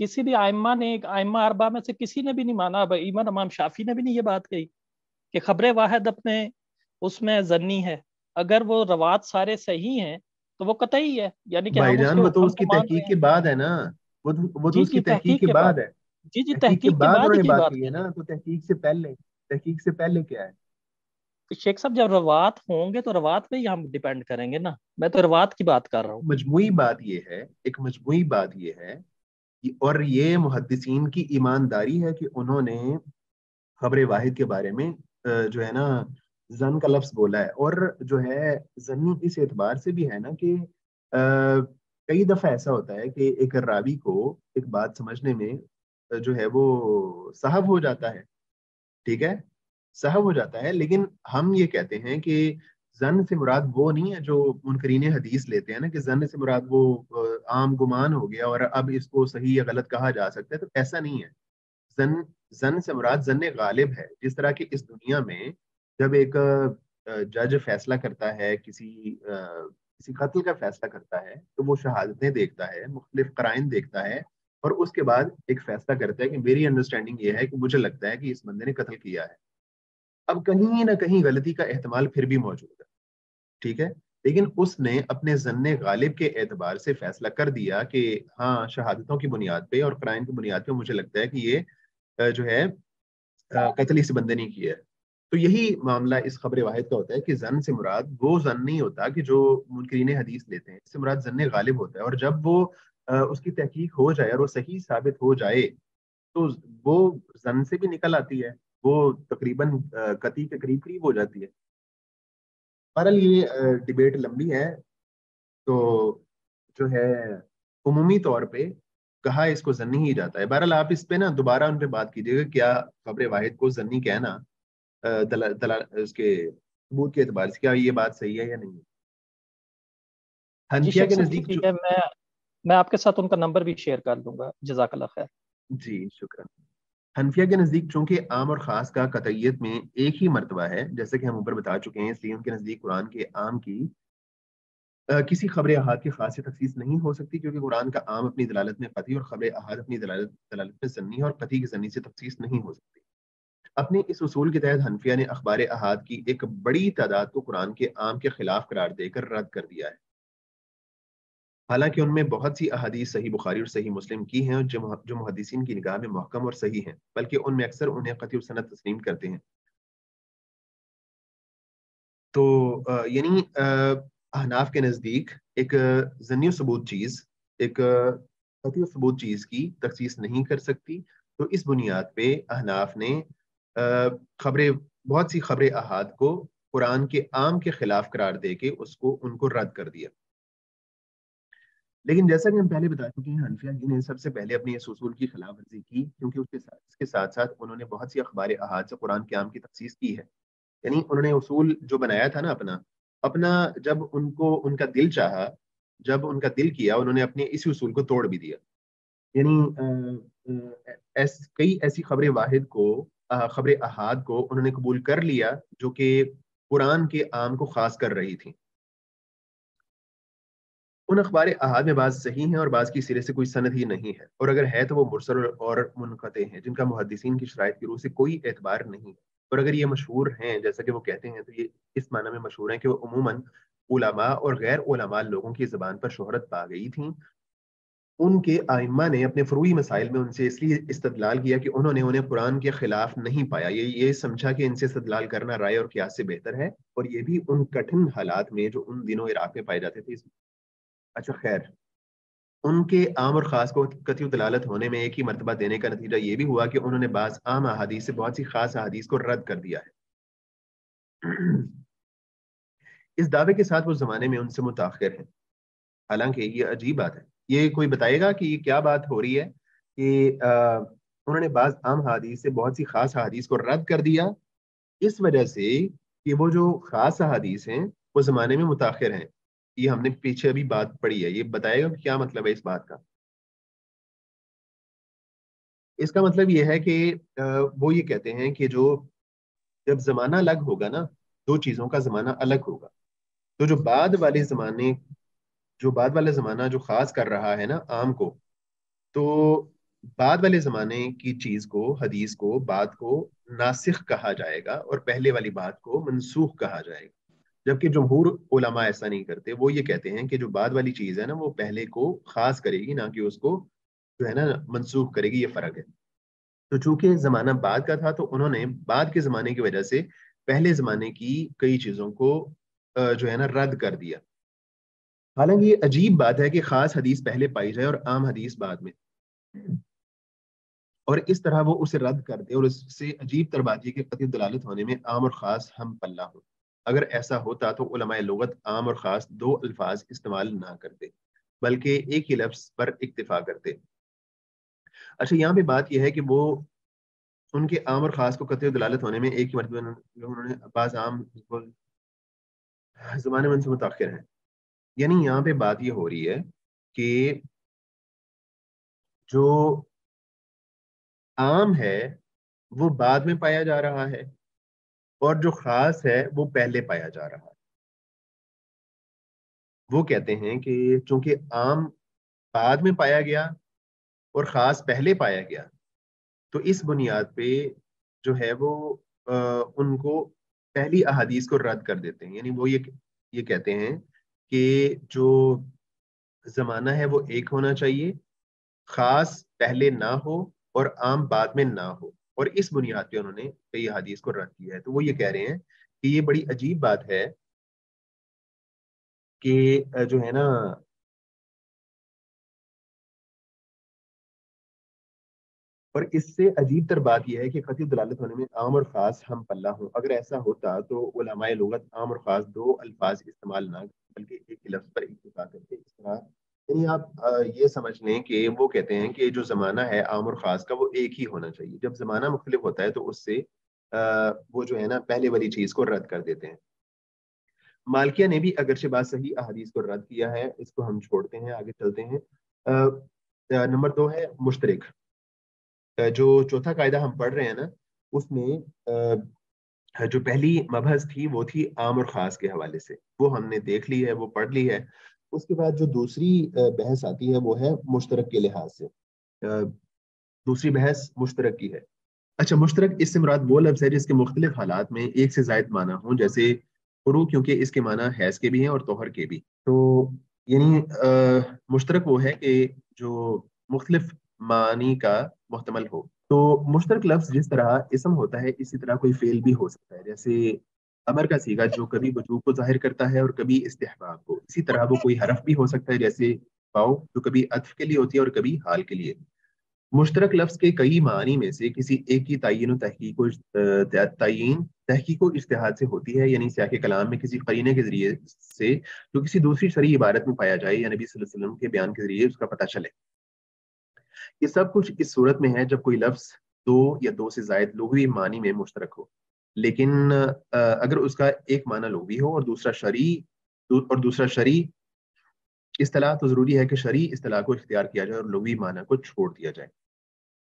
کسی بھی ائمہ نے، ائمہ اربعہ میں سے کسی نے بھی نہیں مانا. ایون امام شافعی نے بھی نہیں یہ بات کہی کہ خبر واحد اپنے اس میں ضنی ہے. اگر وہ روات سارے صحیح ہیں تو وہ قطعی ہے، یعنی کہ بھائی ہم اس کے جان وہ تو حکم اس کو کی مان تحقیق رہے کے ہیں. بعد ہے نا، وہ تو جی اس کی جی تحقیق تحقیق کے کے بعد، بعد ہے. جی جی تحقیق کے تحقیق کے بعد بعد انہوں ہی نے کی بات بات کی ہے کی ہے. نا، تو تحقیق سے پہلے کیا ہے؟ شیخ صاحب جب روات ہوں گے تو روات پہ ہی ہم ڈیپینڈ کریں گے نا. میں تو روات کی بات کر رہا ہوں. مجموعی بات یہ ہے، ایک مجموعی بات یہ ہے اور یہ محدثین کی ایمانداری ہے کہ انہوں نے خبر واحد کے بارے میں جو ہے نا زن کا لفظ بولا ہے. اور جو ہے زنی اس اعتبار سے بھی ہے نا کہ کئی دفعہ ایسا ہوتا ہے کہ ایک راوی کو ایک بات سمجھنے میں جو ہے وہ صحو ہو جاتا ہے، ٹھیک ہے، صحو ہو جاتا ہے. لیکن ہم یہ کہتے ہیں کہ زن سے مراد وہ نہیں ہے جو منکرین حدیث لیتے ہیں نا، کہ زن سے مراد وہ عام گمان ہو گیا اور اب اس کو صحیح یا غلط کہا جا سکتا ہے. تو ایسا نہیں ہے. زن زن سے مراد زن غالب ہے. جس طرح کہ اس دنیا میں جب ایک جج فیصلہ کرتا ہے، کسی قتل کا فیصلہ کرتا ہے، تو وہ شہادتیں دیکھتا ہے، مختلف قرائن دیکھتا ہے، اور اس کے بعد ایک فیصلہ کرتا ہے کہ میری انڈرسٹینڈنگ یہ ہے کہ مجھے لگتا ہے کہ اس بندے نے قتل کیا ہے. اب کہیں نہ کہیں غلطی کا احتمال پھر بھی موجود ہے، ٹھیک ہے، لیکن اس نے اپنے ظن غالب کے اعتبار سے فیصلہ کر دیا کہ ہاں شہادتوں کی بنیاد پہ اور قرائن کی بنیاد پہ مجھے لگتا ہے کہ یہ جو ہے قتل اس بندے نے کیا ہے. تو یہی معاملہ اس خبر واحد کا ہوتا ہے کہ زن سے مراد وہ زن نہیں ہوتا کہ جو منکرین حدیث لیتے ہیں، اس سے مراد زن غالب ہوتا ہے. اور جب وہ اس کی تحقیق ہو جائے اور وہ صحیح ثابت ہو جائے تو وہ زن سے بھی نکل آتی ہے، وہ تقریباً قطعی کے قریب قریب ہو جاتی ہے. بہرحال یہ ڈبیٹ لمبی ہے، تو جو ہے عمومی طور پہ کہا اس کو زنی ہی جاتا ہے. بہرحال آپ اس پہ نا دوبارہ ان پہ بات کیجیے گا، کیا خبر واحد کو زنی کہنا اس کے ثبوت کے اعتبار سے کیا یہ بات صحیح ہے یا نہیں. جی حنفیہ شیخ کے صاحب نزدیک ٹھیک ہے، میں آپ کے ساتھ ان کا نمبر بھی شیئر کر دوں گا. جزاک اللہ خیر. جی شکریہ. حنفیہ کے نزدیک چونکہ عام اور خاص کا قطعیت میں ایک ہی مرتبہ ہے، جیسے کہ ہم اوپر بتا چکے ہیں، اس لیے ان کے نزدیک قرآن کے عام کی کسی خبر احاد کی خاص سے تخصیص نہیں ہو سکتی، کیونکہ قرآن کا عام اپنی دلالت میں قطعی اور خبر احاد اپنی دلالت میں ضنی اور قطعی کی ضنی سے تخصیص نہیں ہو سکتی. اپنے اس اصول کے تحت حنفیہ نے اخبار احاد کی ایک بڑی تعداد کو قرآن کے عام کے خلاف قرار دے کر رد کر دیا ہے. حالانکہ ان میں بہت سی احادیث صحیح بخاری اور صحیح مسلم کی ہیں جو محدثین کی نگاہ میں محکم اور صحیح ہیں، بلکہ ان میں اکثر انہیں قطعی سند تسلیم کرتے ہیں. تو یعنی احناف کے نزدیک ایک ضنی ثبوت چیز ایک قطعی ثبوت چیز کی تخصیص نہیں کر سکتی. تو اس بنیاد پہ احناف نے خبریں بہت سی خبر احاد کو قرآن کے عام کے خلاف قرار دے کے ان کو رد کر دیا. لیکن جیسا کہ ہم پہلے بتا چکے ہیں، حنفیہ نے سب سے پہلے اپنے اس اصول کی خلاف ورزی کی، کیونکہ اس کے ساتھ ساتھ انہوں نے بہت سی اخبار احاد سے قرآن کے عام کی تخصیص کی ہے. یعنی انہوں نے اصول جو بنایا تھا نا اپنا جب ان کا دل چاہا، جب ان کا دل کیا، انہوں نے اپنے اسی اصول کو توڑ بھی دیا. یعنی کئی ایسی خبر واحد کو خبر احاد کو انہوں نے قبول کر لیا جو کہ قرآن کے عام کو خاص کر رہی تھی. ان اخبار احاد میں بعض صحیح ہیں اور بعض کی سرے سے کوئی سند ہی نہیں ہے، اور اگر ہے تو وہ مرسل اور منقطع ہیں، جن کا محدثین کی شرائط کی روح سے کوئی اعتبار نہیں. اور اگر یہ مشہور ہیں جیسا کہ وہ کہتے ہیں، تو یہ اس معنی میں مشہور ہیں کہ وہ عموماً علماء اور غیر علماء لوگوں کی زبان پر شہرت پا گئی تھیں. ان کے ائمہ نے اپنے فروعی مسائل میں ان سے اس لیے استدلال کیا کہ انہوں نے انہیں قرآن کے خلاف نہیں پایا. یہ سمجھا کہ ان سے استدلال کرنا رائے اور قیاس سے بہتر ہے، اور یہ بھی ان کٹھن حالات میں جو ان دنوں عراق میں پائے جاتے تھے. اچھا خیر، ان کے عام اور خاص کو قطعی دلالت ہونے میں ایک ہی مرتبہ دینے کا نتیجہ یہ بھی ہوا کہ انہوں نے بعض عام احادیث سے بہت سی خاص احادیث کو رد کر دیا ہے. اس دعوے کے ساتھ وہ زمانے میں ان سے متاخر ہیں. حالانکہ یہ عجیب بات ہے. یہ کوئی بتائے گا کہ یہ کیا بات ہو رہی ہے کہ انہوں نے بعض عام احادیث سے بہت سی خاص احادیث کو رد کر دیا، اس وجہ سے کہ وہ جو خاص احادیث ہیں وہ زمانے میں متاخر ہیں. یہ ہم نے پیچھے ابھی بات پڑھی ہے. یہ بتائے گا کہ کیا مطلب ہے اس بات کا. اس کا مطلب یہ ہے کہ وہ یہ کہتے ہیں کہ جب زمانہ الگ ہوگا نا، دو چیزوں کا زمانہ الگ ہوگا، تو جو بعد والا زمانہ جو خاص کر رہا ہے نا عام کو، تو بعد والے زمانے کی چیز کو، حدیث کو، بات کو ناسخ کہا جائے گا اور پہلے والی بات کو منسوخ کہا جائے گا. جبکہ جمہور علماء ایسا نہیں کرتے. وہ یہ کہتے ہیں کہ جو بعد والی چیز ہے نا وہ پہلے کو خاص کرے گی، نہ کہ اس کو جو ہے نا منسوخ کرے گی. یہ فرق ہے. تو چونکہ زمانہ بعد کا تھا تو انہوں نے بعد کے زمانے کی وجہ سے پہلے زمانے کی کئی چیزوں کو جو ہے نا رد کر دیا. حالانکہ یہ عجیب بات ہے کہ خاص حدیث پہلے پائی جائے اور عام حدیث بعد میں، اور اس طرح وہ اسے رد کر دے. اور اس سے عجیب تر بات یہ کہ قطعی دلالت ہونے میں عام اور خاص ہم پلہ ہو. اگر ایسا ہوتا تو علماء لغت عام اور خاص دو الفاظ استعمال نہ کرتے بلکہ ایک ہی لفظ پر اکتفا کرتے. اچھا، یہاں پہ بات یہ ہے کہ وہ ان کے عام اور خاص کو قطعی دلالت ہونے میں ایک ہی مرتبہ انہوں نے بعض عام زمانے میں ان سے متاخر ہیں. یعنی یہاں پہ بات یہ ہو رہی ہے کہ جو عام ہے وہ بعد میں پایا جا رہا ہے اور جو خاص ہے وہ پہلے پایا جا رہا ہے. وہ کہتے ہیں کہ چونکہ عام بعد میں پایا گیا اور خاص پہلے پایا گیا، تو اس بنیاد پہ جو ہے وہ ان کو پہلی احادیث کو رد کر دیتے ہیں. یعنی وہ یہ کہتے ہیں کہ جو زمانہ ہے وہ ایک ہونا چاہیے، خاص پہلے نہ ہو اور عام بعد میں نہ ہو، اور اس بنیاد پہ انہوں نے کئی احادیث کو رد کیا ہے. تو وہ یہ کہہ رہے ہیں کہ یہ بڑی عجیب بات ہے کہ جو ہے نا اور اس سے عجیب تر بات یہ ہے کہ قطعی دلالت ہونے میں عام اور خاص ہم پلہ ہوں. اگر ایسا ہوتا تو علماء لغت عام اور خاص دو الفاظ استعمال نہ بلکہ ایک ہی لفظ پر اکتفا کرتے. اس طرح یعنی آپ یہ سمجھ لیں کہ وہ کہتے ہیں کہ جو زمانہ ہے عام اور خاص کا وہ ایک ہی ہونا چاہیے. جب زمانہ مختلف ہوتا ہے تو اس سے وہ جو ہے نا پہلے والی چیز کو رد کر دیتے ہیں. مالکیہ نے بھی اگرچہ بات صحیح احادیث کو رد کیا ہے. اس کو ہم چھوڑتے ہیں، آگے چلتے ہیں. نمبر 2 ہے مشترک. جو چوتھا قاعدہ ہم پڑھ رہے ہیں نا، اس میں جو پہلی مبحث تھی وہ تھی عام اور خاص کے حوالے سے. وہ ہم نے دیکھ لی ہے، وہ پڑھ لی ہے. اس کے بعد جو دوسری بحث آتی ہے وہ ہے مشترک کے لحاظ سے. دوسری بحث مشترک کی ہے. اچھا، مشترک اس سے مراد وہ لفظ ہے جس کے مختلف حالات میں ایک سے زائد معنی ہوں، جیسے فروع، کیونکہ اس کے معنی حیض کے بھی ہیں اور طہر کے بھی. تو یعنی مشترک وہ ہے کہ جو مختلف معنی کا محتمل ہو. تو مشترک لفظ جس طرح اسم ہوتا ہے اسی طرح کوئی فعل بھی ہو سکتا ہے. جیسے امر کا صیغہ جو کبھی وجوب کو ظاہر کرتا ہے اور کبھی استحباب کو. اسی طرح وہ کوئی حرف بھی ہو سکتا ہے، جیسے واو جو کبھی عطف کے لیے ہوتی ہے اور کبھی حال کے لیے. مشترک لفظ کے کئی معنی میں سے کسی ایک کی تعین و تحقیق و اجتہاد سے ہوتی ہے. یعنی سیاق کلام میں کسی قرینے کے ذریعے سے جو کسی دوسری شرعی عبارت میں پایا جائے یا نبی صلی اللہ علیہ وسلم کے بیان کے ذریعے اس کا پتہ چلے. یہ سب کچھ اس صورت میں ہے جب کوئی لفظ دو یا دو سے زائد لغوی معنی میں مشترک ہو، لیکن اگر اس کا ایک معنی لغوی ہو اور دوسرا شرعی اصطلاح، تو ضروری ہے کہ شرعی اصطلاح کو اختیار کیا جائے اور لغوی معنی کو چھوڑ دیا جائے.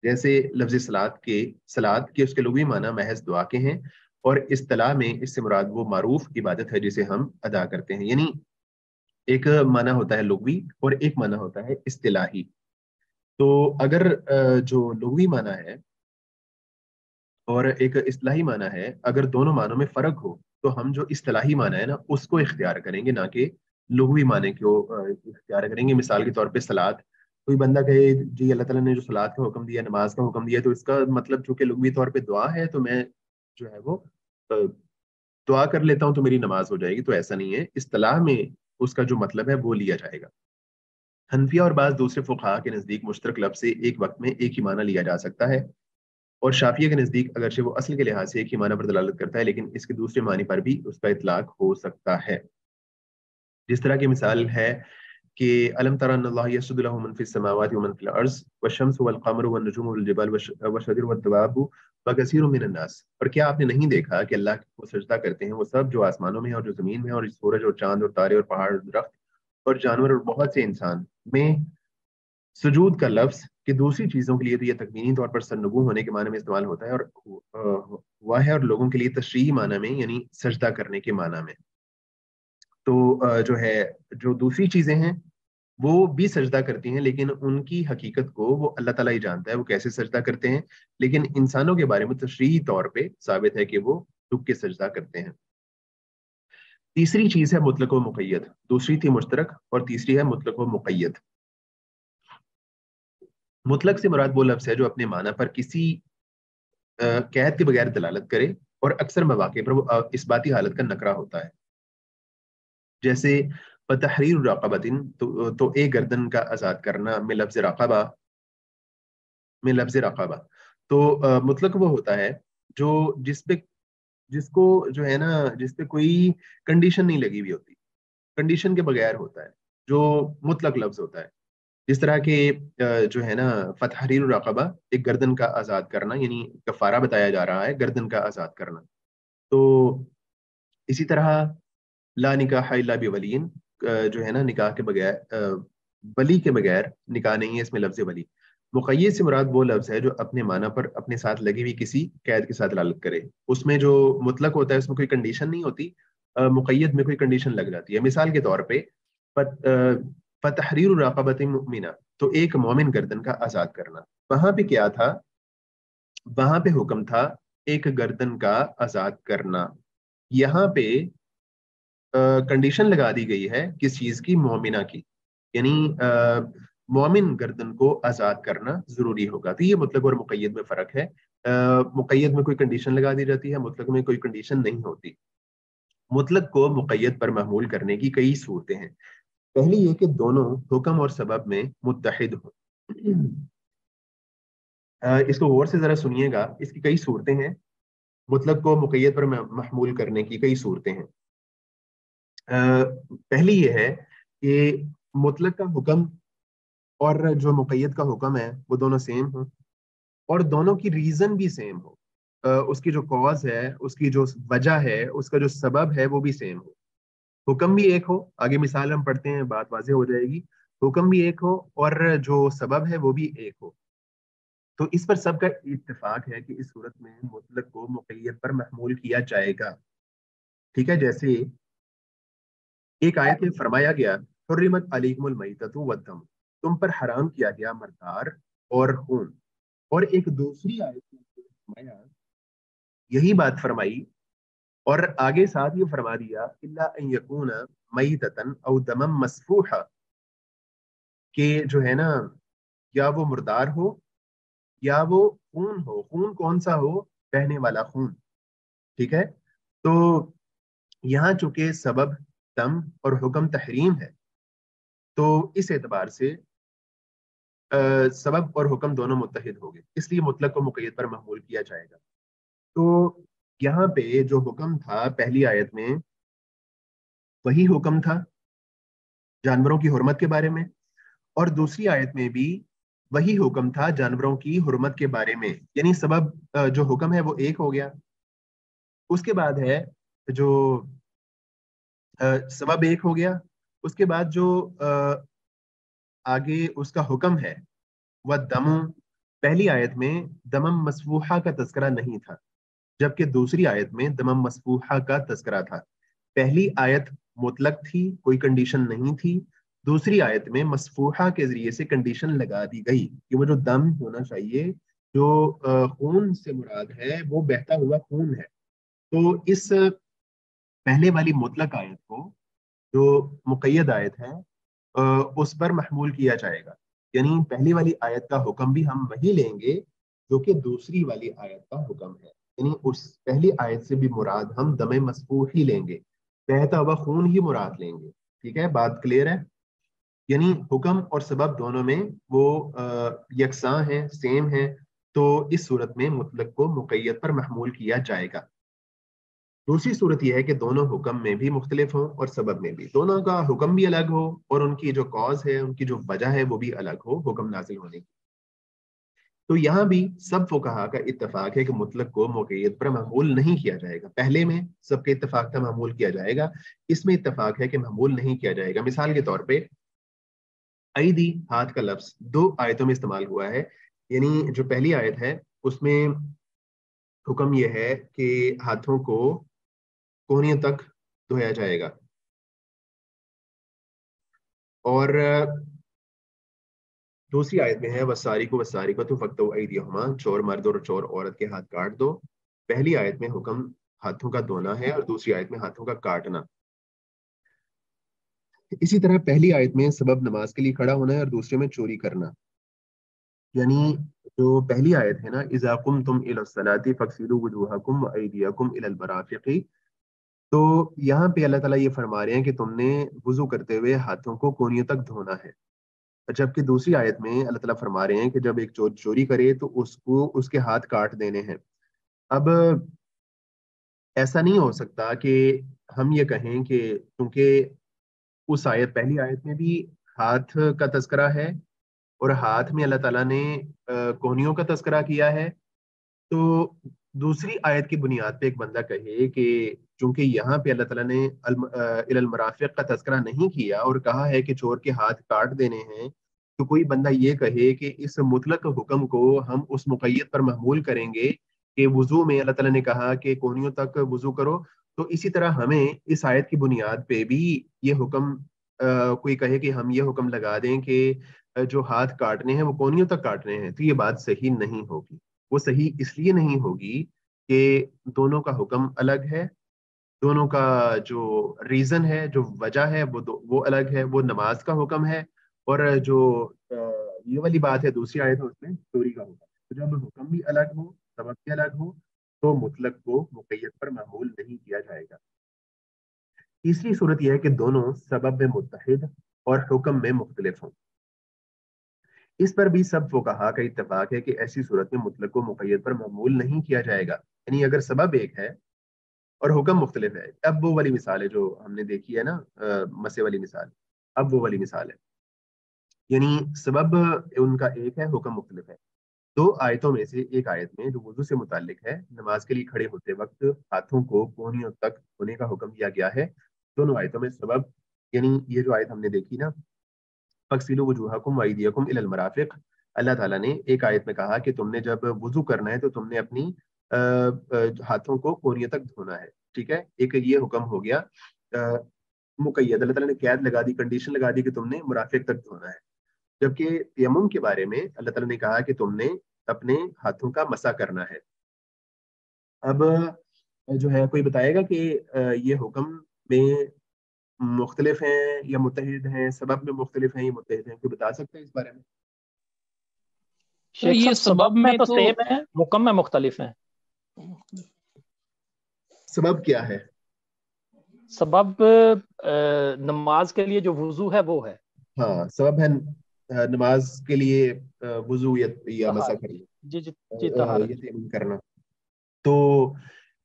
جیسے لفظ صلاۃ کے اس کے لغوی معنی محض دعا کے ہیں، اور اصطلاح میں اس سے مراد وہ معروف عبادت ہے جسے ہم ادا کرتے ہیں. یعنی ایک معنی ہوتا ہے لغوی اور ایک معنی ہوتا ہے اصطلاحی. تو اگر جو لغوی معنی ہے اور ایک اصطلاحی معنی ہے، اگر دونوں معنوں میں فرق ہو تو ہم جو اصطلاحی معنی ہے نا اس کو اختیار کریں گے، نہ کہ لغوی معنی کو اختیار کریں گے. مثال کے طور پہ صلاۃ، کوئی بندہ کہے جی اللہ تعالیٰ نے جو صلاۃ کا حکم دیا، نماز کا حکم دیا، تو اس کا مطلب چونکہ لغوی طور پہ دعا ہے تو میں جو ہے وہ دعا کر لیتا ہوں تو میری نماز ہو جائے گی. تو ایسا نہیں ہے. اصطلاح میں اس کا جو مطلب ہے وہ لیا جائے گا. حنفیہ اور بعض دوسرے فقہا کے نزدیک مشترک لفظ سے ایک وقت میں ایک ہی معنی لیا جا سکتا ہے، اور شافعیہ کے نزدیک اگرچہ وہ اصل کے لحاظ سے ایک ہی معنی پر دلالت کرتا ہے لیکن اس کے دوسرے معنی پر بھی اس کا اطلاق ہو سکتا ہے. جس طرح کی مثال ہے کہ الم تر ان اللہ یسجد له من فی السماوات ومن فی الارض والشمس والقمر والنجوم والجبال والشجر والدواب وکثیر من الناس، اور کیا آپ نے نہیں دیکھا کہ اللہ کو سجدہ کرتے ہیں وہ سب جو آسمانوں میں ہے اور جو زمین میں ہے، اور سورج اور چاند اور تارے اور پہاڑ اور درخت اور جانور اور بہت سے انسان میں سجود کا لفظ کہ دوسری چیزوں کے لیے تو یہ تکوینی طور پر سرنگوں ہونے کے معنی میں استعمال ہوتا ہے، اور ہوا ہے، اور لوگوں کے لیے تشریحی معنی میں یعنی سجدہ کرنے کے معنی میں. تو جو ہے جو دوسری چیزیں ہیں وہ بھی سجدہ کرتی ہیں، لیکن ان کی حقیقت کو وہ اللہ تعالیٰ ہی جانتا ہے وہ کیسے سجدہ کرتے ہیں، لیکن انسانوں کے بارے میں تشریحی طور پہ ثابت ہے کہ وہ جھک کے سجدہ کرتے ہیں. تیسری چیز ہے مطلق و مقید، دوسری تھی مشترک اور تیسری ہے مطلق و مقید. مطلق سے مراد وہ لفظ ہے جو اپنے معنی پر کسی قید کے بغیر دلالت کرے اور اکثر مواقع پر وہ اثباتی حالت کا نکرہ ہوتا ہے. جیسے بتحریر رقبۃ، تو ایک گردن کا آزاد کرنا، میں لفظ رقبہ. تو مطلق وہ ہوتا ہے جو جس کو جو ہے نا جس پہ کوئی کنڈیشن نہیں لگی ہوئی ہوتی، کنڈیشن کے بغیر ہوتا ہے، جو مطلق لفظ ہوتا ہے. جس طرح کہ جو ہے نا فتحریر الرقبہ، ایک گردن کا آزاد کرنا، یعنی کفارہ بتایا جا رہا ہے گردن کا آزاد کرنا. تو اسی طرح لا نکاح الا بولین، جو ہے نا نکاح کے بغیر ولی کے بغیر نکاح نہیں ہے، اس میں لفظ ولی. مقید سے مراد وہ لفظ ہے جو اپنے معنی پر اپنے ساتھ لگی ہوئی کسی قید کے ساتھ دلالت کرے. اس میں جو مطلق ہوتا ہے اس میں کوئی کنڈیشن نہیں ہوتی، مقید میں کوئی کنڈیشن لگ جاتی ہے. مثال کے طور پہ فتحریر الرقبۃ مؤمنہ، تو ایک مومن گردن کا آزاد کرنا. وہاں پہ کیا تھا؟ وہاں پہ حکم تھا ایک گردن کا آزاد کرنا. یہاں پہ کنڈیشن لگا دی گئی ہے کس چیز کی؟ مومنہ کی، یعنی مومن گردن کو آزاد کرنا ضروری ہوگا. تو یہ مطلق اور مقید میں فرق ہے. مقید میں کوئی کنڈیشن لگا دی جاتی ہے، مطلق میں کوئی کنڈیشن نہیں ہوتی. مطلق کو مقید پر محمول کرنے کی کئی صورتیں ہیں. پہلی یہ کہ دونوں حکم اور سبب میں متحد ہوں. اس کو غور سے ذرا سنیے گا، اس کی کئی صورتیں ہیں. مطلق کو مقید پر محمول کرنے کی کئی صورتیں ہیں. پہلی یہ ہے کہ مطلق کا حکم اور جو مقید کا حکم ہے وہ دونوں سیم ہوں، اور دونوں کی ریزن بھی سیم ہو. اس کی جو کاز ہے، اس کی جو وجہ ہے، اس کا جو سبب ہے وہ بھی سیم ہو. حکم بھی ایک ہو، آگے مثال ہم پڑھتے ہیں بات واضح ہو جائے گی. حکم بھی ایک ہو اور جو سبب ہے وہ بھی ایک ہو. تو اس پر سب کا اتفاق ہے کہ اس صورت میں مطلق کو مقید پر محمول کیا جائے گا. ٹھیک ہے، جیسے ایک آیت میں فرمایا گیا حرمت علیکم المیتۃ والدم، تم پر حرام کیا گیا مردار اور خون. اور ایک دوسری آیت میں فرمایا یہی بات فرمائی، اور آگے ساتھ یہ فرما دیا الا ان یکون میتۃ او دما مسفوحا، کہ جو ہے نا یا وہ مردار ہو یا وہ خون ہو. خون کون سا ہو؟ بہنے والا خون. ٹھیک ہے، تو یہاں چونکہ سبب دم اور حکم تحریم ہے، تو اس اعتبار سے سبب اور حکم دونوں متحد ہو گئے، اس لیے مطلق کو مقید پر محمول کیا جائے گا. تو یہاں پہ جو حکم تھا پہلی آیت میں وہی حکم تھا جانوروں کی حرمت کے بارے میں، اور دوسری آیت میں بھی وہی حکم تھا جانوروں کی حرمت کے بارے میں، یعنی سبب جو حکم ہے وہ ایک ہو گیا. اس کے بعد ہے جو سبب ایک ہو گیا، اس کے بعد جو آگے اس کا حکم ہے وہ دم. پہلی آیت میں دمم مسفوحہ کا تذکرہ نہیں تھا، جبکہ دوسری آیت میں دمم مسفوحہ کا تذکرہ تھا. پہلی آیت مطلق تھی، کوئی کنڈیشن نہیں تھی. دوسری آیت میں مسفوحہ کے ذریعے سے کنڈیشن لگا دی گئی کہ وہ جو دم ہونا چاہیے، جو خون سے مراد ہے وہ بہتا ہوا خون ہے. تو اس پہلے والی مطلق آیت کو جو مقید آیت ہے اس پر محمول کیا جائے گا. یعنی پہلی والی آیت کا حکم بھی ہم وہی لیں گے جو کہ دوسری والی آیت کا حکم ہے. یعنی اس پہلی آیت سے بھی مراد ہم دم مسفوح ہی لیں گے، بہتا ہوا خون ہی مراد لیں گے. ٹھیک ہے، بات کلیئر ہے؟ یعنی حکم اور سبب دونوں میں وہ یکساں ہیں، سیم ہیں. تو اس صورت میں مطلق کو مقید پر محمول کیا جائے گا. دوسری صورت یہ ہے کہ دونوں حکم میں بھی مختلف ہوں اور سبب میں بھی، دونوں کا حکم بھی الگ ہو اور ان کی جو کاز ہے، ان کی جو وجہ ہے وہ بھی الگ ہو حکم نازل ہونے کی. تو یہاں بھی سب فقہا کا اتفاق ہے کہ مطلق کو مقید پر محمول نہیں کیا جائے گا. پہلے میں سب کے اتفاق تھا محمول کیا جائے گا، اس میں اتفاق ہے کہ محمول نہیں کیا جائے گا. مثال کے طور پہ ایدی، ہاتھ کا لفظ 2 آیتوں میں استعمال ہوا ہے. یعنی جو پہلی آیت ہے اس میں حکم یہ ہے کہ ہاتھوں کو کوہنیوں تک دھویا جائے گا، اور دوسری آیت میں ہے وَالسَّارِقُ فَاقْطَعُوا أَيْدِيَهُمَا، چور مرد اور چور عورت کے ہاتھ کاٹ دو. پہلی آیت میں حکم ہاتھوں کا دھونا ہے اور دوسری آیت میں ہاتھوں کا کاٹنا. اسی طرح پہلی آیت میں سبب نماز کے لیے کھڑا ہونا ہے اور دوسرے میں چوری کرنا. یعنی جو پہلی آیت ہے نا، اذا قمتم الى الصلاة فاغسلوا وجوهكم وايديكم الى المرافق، تو یہاں پہ اللہ تعالیٰ یہ فرما رہے ہیں کہ تم نے وضو کرتے ہوئے ہاتھوں کو کونیوں تک دھونا ہے. جبکہ دوسری آیت میں اللہ تعالیٰ فرما رہے ہیں کہ جب ایک چور چوری کرے تو اس کو اس کے ہاتھ کاٹ دینے ہیں. اب ایسا نہیں ہو سکتا کہ ہم یہ کہیں کہ کیونکہ اس آیت پہلی آیت میں بھی ہاتھ کا تذکرہ ہے اور ہاتھ میں اللہ تعالیٰ نے کوہنیوں کا تذکرہ کیا ہے، تو دوسری آیت کی بنیاد پہ ایک بندہ کہے کہ چونکہ یہاں پہ اللہ تعالیٰ نے الی المرافق کا تذکرہ نہیں کیا اور کہا ہے کہ چور کے ہاتھ کاٹ دینے ہیں، تو کوئی بندہ یہ کہے کہ اس مطلق حکم کو ہم اس مقید پر محمول کریں گے کہ وضو میں اللہ تعالیٰ نے کہا کہ کوہنیوں تک وضو کرو، تو اسی طرح ہمیں اس آیت کی بنیاد پہ بھی یہ حکم کوئی کہے کہ ہم یہ حکم لگا دیں کہ جو ہاتھ کاٹنے ہیں وہ کونیوں تک کاٹنے ہیں، تو یہ بات صحیح نہیں ہوگی. وہ صحیح اس لیے نہیں ہوگی کہ دونوں کا حکم الگ ہے، دونوں کا جو ریزن ہے، جو وجہ ہے وہ الگ ہے. وہ نماز کا حکم ہے، اور جو یہ والی بات ہے دوسری آیت ہے اس میں چوری کا حکم ہے. تو جب حکم بھی الگ ہو، سبب بھی الگ ہو، تو مطلق کو مقید پر محمول نہیں کیا جائے گا. تیسری صورت یہ ہے کہ دونوں سبب میں متحد اور حکم میں مختلف ہوں. اس پر بھی سب فقہا کا اتفاق ہے کہ ایسی صورت میں مطلق کو مقید پر محمول نہیں کیا جائے گا. یعنی اگر سبب ایک ہے اور حکم مختلف ہے. اب وہ والی مثال ہے جو ہم نے دیکھی ہے نا، مسے والی مثال، اب وہ والی مثال ہے. یعنی سبب ان کا ایک ہے، حکم مختلف ہے. 2 آیتوں میں سے ایک آیت میں جو وضو سے متعلق ہے، نماز کے لیے کھڑے ہوتے وقت ہاتھوں کو کوہنیوں تک دھونے کا حکم دیا گیا ہے. دونوں آیتوں میں سبب، یعنی یہ جو آیت ہم نے دیکھی نا، فَاغْسِلُوا وُجُوهَكُمْ وَأَيْدِيَكُمْ إِلَى الْمَرَافِقِ، اللہ تعالیٰ نے ایک آیت میں کہا کہ تم نے جب وضو کرنا ہے تو تم نے اپنی ہاتھوں کو کونیوں تک دھونا ہے. ٹھیک ہے، ایک یہ حکم ہو گیا مقید. اللہ تعالیٰ نے قید لگا دی، کنڈیشن لگا دی کہ تم نے مرافق تک دھونا ہے. جبکہ تیمم کے بارے میں اللہ تعالیٰ نے کہا کہ تم نے اپنے ہاتھوں کا مسح کرنا ہے. اب جو ہے کوئی بتائے گا کہ یہ حکم میں مختلف ہیں یا متحد ہیں، سبب میں مختلف ہیں یا متحد ہیں؟ کوئی بتا سکتا ہے اس بارے میں؟ شیخ یہ صاحب سبب میں تو سیم ہے، حکم میں مختلف ہیں. سبب کیا ہے؟ سبب نماز کے لیے جو وضو ہے وہ ہے. ہاں، سبب ہے نماز کے لیے وضو یا مسح کرنا، جی جی جی، طہارت. یا تیمم کرنا. تو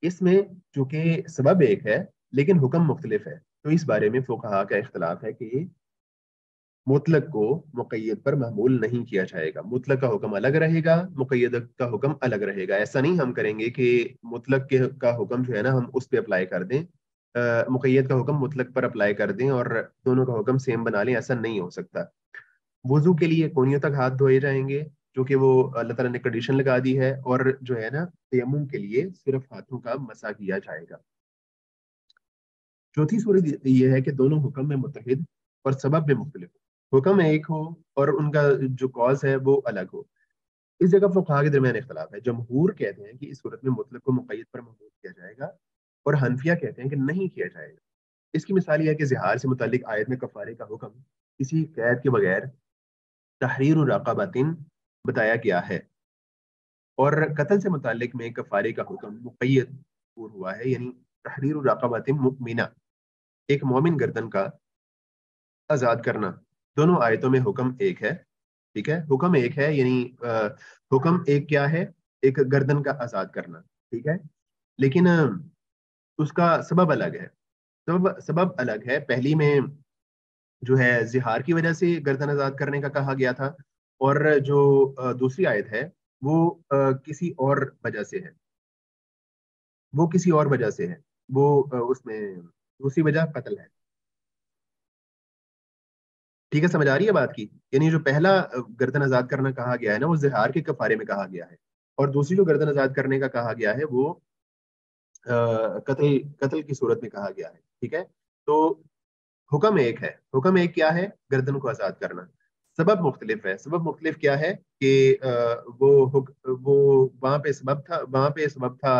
اس میں چونکہ سبب ایک ہے لیکن حکم مختلف ہے، تو اس بارے میں فقہا کا اختلاف ہے کہ مطلق کو مقید پر محمول نہیں کیا جائے گا. مطلق کا حکم الگ رہے گا، مقید کا حکم الگ رہے گا. ایسا نہیں ہم کریں گے کہ مطلق کا حکم جو ہے نا ہم اس پہ اپلائی کر دیں، مقید کا حکم مطلق پر اپلائی کر دیں اور دونوں کا حکم سیم بنا لیں. ایسا نہیں ہو سکتا. وضو کے لیے کونیوں تک ہاتھ دھوئے جائیں گے کیونکہ وہ اللہ تعالیٰ نے کنڈیشن لگا دی ہے، اور جو ہے نا تیمم کے لیے صرف ہاتھوں کا مسح کیا جائے گا. چوتھی صورت یہ ہے کہ دونوں حکم میں متحد اور سبب میں مختلف ہو. حکم ایک ہو اور ان کا جو کاز ہے وہ الگ ہو. اس جگہ فقہا کے درمیان اختلاف ہے. جمہور کہتے ہیں کہ اس صورت میں مطلق کو مقید پر محمول کیا جائے گا، اور حنفیہ کہتے ہیں کہ نہیں کیا جائے گا. اس کی مثال یہ ہے کہ زہار سے متعلق آیت میں کفارے کا حکم کسی قید کے بغیر تحریر رقبۃ بتایا گیا ہے، اور قتل سے متعلق میں کفارے کا حکم مقید ہوا ہے، یعنی تحریر رقبۃ مؤمنہ، ایک مومن گردن کا آزاد کرنا. دونوں آیتوں میں حکم ایک ہے. ٹھیک ہے، حکم ایک ہے، یعنی حکم ایک کیا ہے؟ ایک گردن کا آزاد کرنا. ٹھیک ہے، لیکن اس کا سبب الگ ہے. سبب الگ ہے. پہلی میں جو ہے زہار کی وجہ سے گردن آزاد کرنے کا کہا گیا تھا، اور جو دوسری آیت ہے وہ کسی اور وجہ سے ہے، وہ کسی اور وجہ سے ہے، وہ اس میں دوسری وجہ قتل ہے. ٹھیک ہے، سمجھ آ رہی ہے بات کی؟ یعنی جو پہلا گردن آزاد کرنا کہا گیا ہے نا، وہ زہار کے کفارے میں کہا گیا ہے، اور دوسری جو گردن آزاد کرنے کا کہا گیا ہے وہ قتل کی صورت میں کہا گیا ہے. ٹھیک ہے، تو حکم ایک ہے. حکم ایک کیا ہے؟ گردن کو آزاد کرنا. سبب مختلف ہے. سبب مختلف کیا ہے کہ وہ وہاں پہ سبب تھا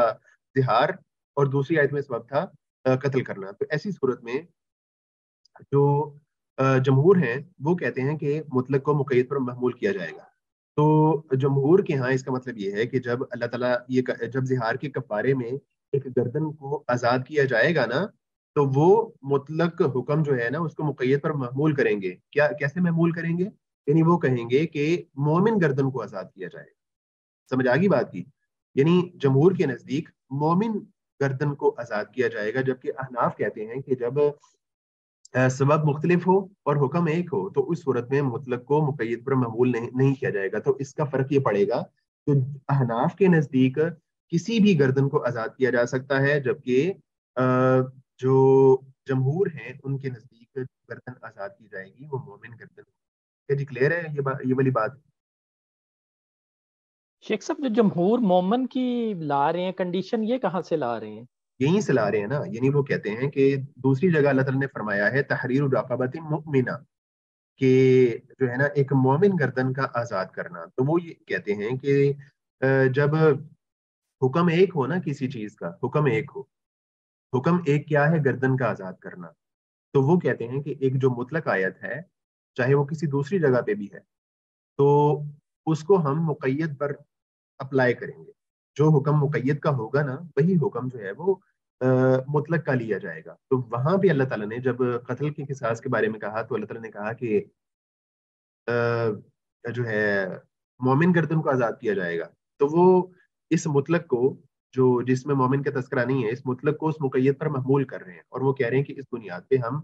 زہار، اور دوسری آیت میں سبب تھا قتل کرنا. تو ایسی صورت میں جو جمہور ہیں وہ کہتے ہیں کہ مطلق کو مقید پر محمول کیا جائے گا. تو جمہور کے ہاں اس کا مطلب یہ ہے کہ جب اللہ تعالیٰ جب زہار کے کفارے میں ایک گردن کو آزاد کیا جائے گا نا، تو وہ مطلق حکم جو ہے نا اس کو مقید پر محمول کریں گے. کیسے محمول کریں گے؟ یعنی وہ کہیں گے کہ مومن گردن کو آزاد کیا جائے. سمجھ آ گئی بات کی؟ یعنی جمہور کے نزدیک مومن گردن کو آزاد کیا جائے گا، جبکہ احناف کہتے ہیں کہ جب سبب مختلف ہو اور حکم ایک ہو تو اس صورت میں مطلق کو مقید پر محمول نہیں کیا جائے گا. تو اس کا فرق یہ پڑے گا کہ احناف کے نزدیک کسی بھی گردن کو آزاد کیا جا سکتا ہے، جبکہ جو جمہور ہیں ان کے نزدیک گردن آزاد کی جائے گی وہ مومن گردن. کیا جی کلیئر ہے یہ والی بات؟ شیخ صاحب جو جمہور مومن کی لا رہے ہیں کنڈیشن، یہ کہاں سے لا رہے ہیں؟ یہیں سے لا رہے ہیں نا. یعنی وہ کہتے ہیں کہ دوسری جگہ اللہ تعالیٰ نے فرمایا ہے تحریر الرقبۃ مؤمنہ، کہ جو ہے نا ایک مومن گردن کا آزاد کرنا. تو وہ یہ کہتے ہیں کہ جب حکم ایک ہو نا کسی چیز کا، حکم ایک ہو، حکم ایک کیا ہے؟ گردن کا آزاد کرنا. تو وہ کہتے ہیں کہ ایک جو مطلق آیت ہے، چاہے وہ کسی دوسری جگہ پہ بھی ہے، تو اس کو ہم مقید پر اپلائی کریں گے. جو حکم مقید کا ہوگا نا وہی حکم جو ہے وہ مطلق کا لیا جائے گا. تو وہاں بھی اللہ تعالیٰ نے جب قتل کے قصاص کے بارے میں کہا تو اللہ تعالیٰ نے کہا کہ جو ہے مومن گردن کو آزاد کیا جائے گا. تو وہ اس مطلق کو جس میں مومن کا تذکرہ نہیں ہے، اس مطلق کو اس مقید پر محمول کر رہے ہیں، اور وہ کہہ رہے ہیں کہ اس بنیاد پہ ہم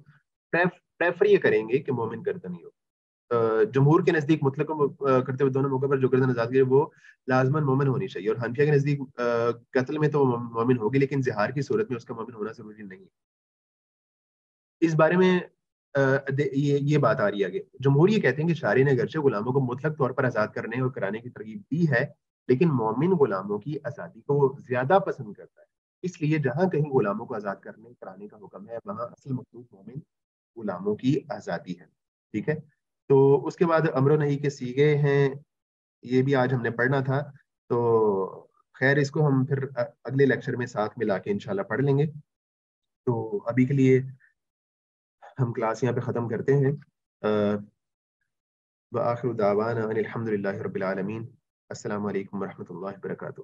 پریفر یہ کریں گے کہ مومن گردن ہی ہو. جمہور کے نزدیک مطلق کو کرتے ہوئے دونوں موقع پر جو گردن آزاد کی وہ لازماً مومن ہونی چاہیے، اور حنفیہ کے نزدیک قتل میں تو وہ مومن ہوگی، لیکن زہار کی صورت میں اس کا مومن ہونا ضروری نہیں ہے. اس بارے میں یہ بات آ رہی ہے آگے. جمہور یہ کہتے ہیں کہ شارع نے اگرچہ غلاموں کو مطلق طور پر آزاد کرنے اور کرانے کی ترغیب دی ہے، لیکن مومن غلاموں کی آزادی کو وہ زیادہ پسند کرتا ہے. اس لیے جہاں کہیں غلاموں کو آزاد کرنے کرانے کا حکم ہے وہاں اصل مقصود مومن غلاموں کی آزادی ہے. ٹھیک ہے، تو اس کے بعد امر و نہی کے صیغے ہیں، یہ بھی آج ہم نے پڑھنا تھا. تو خیر اس کو ہم پھر اگلے لیکچر میں ساتھ ملا کے انشاءاللہ پڑھ لیں گے. تو ابھی کے لیے ہم کلاس یہاں پہ ختم کرتے ہیں. وآخر دعوانا ان الحمد للہ رب العالمین. السلام علیکم ورحمۃ اللہ وبرکاتہ.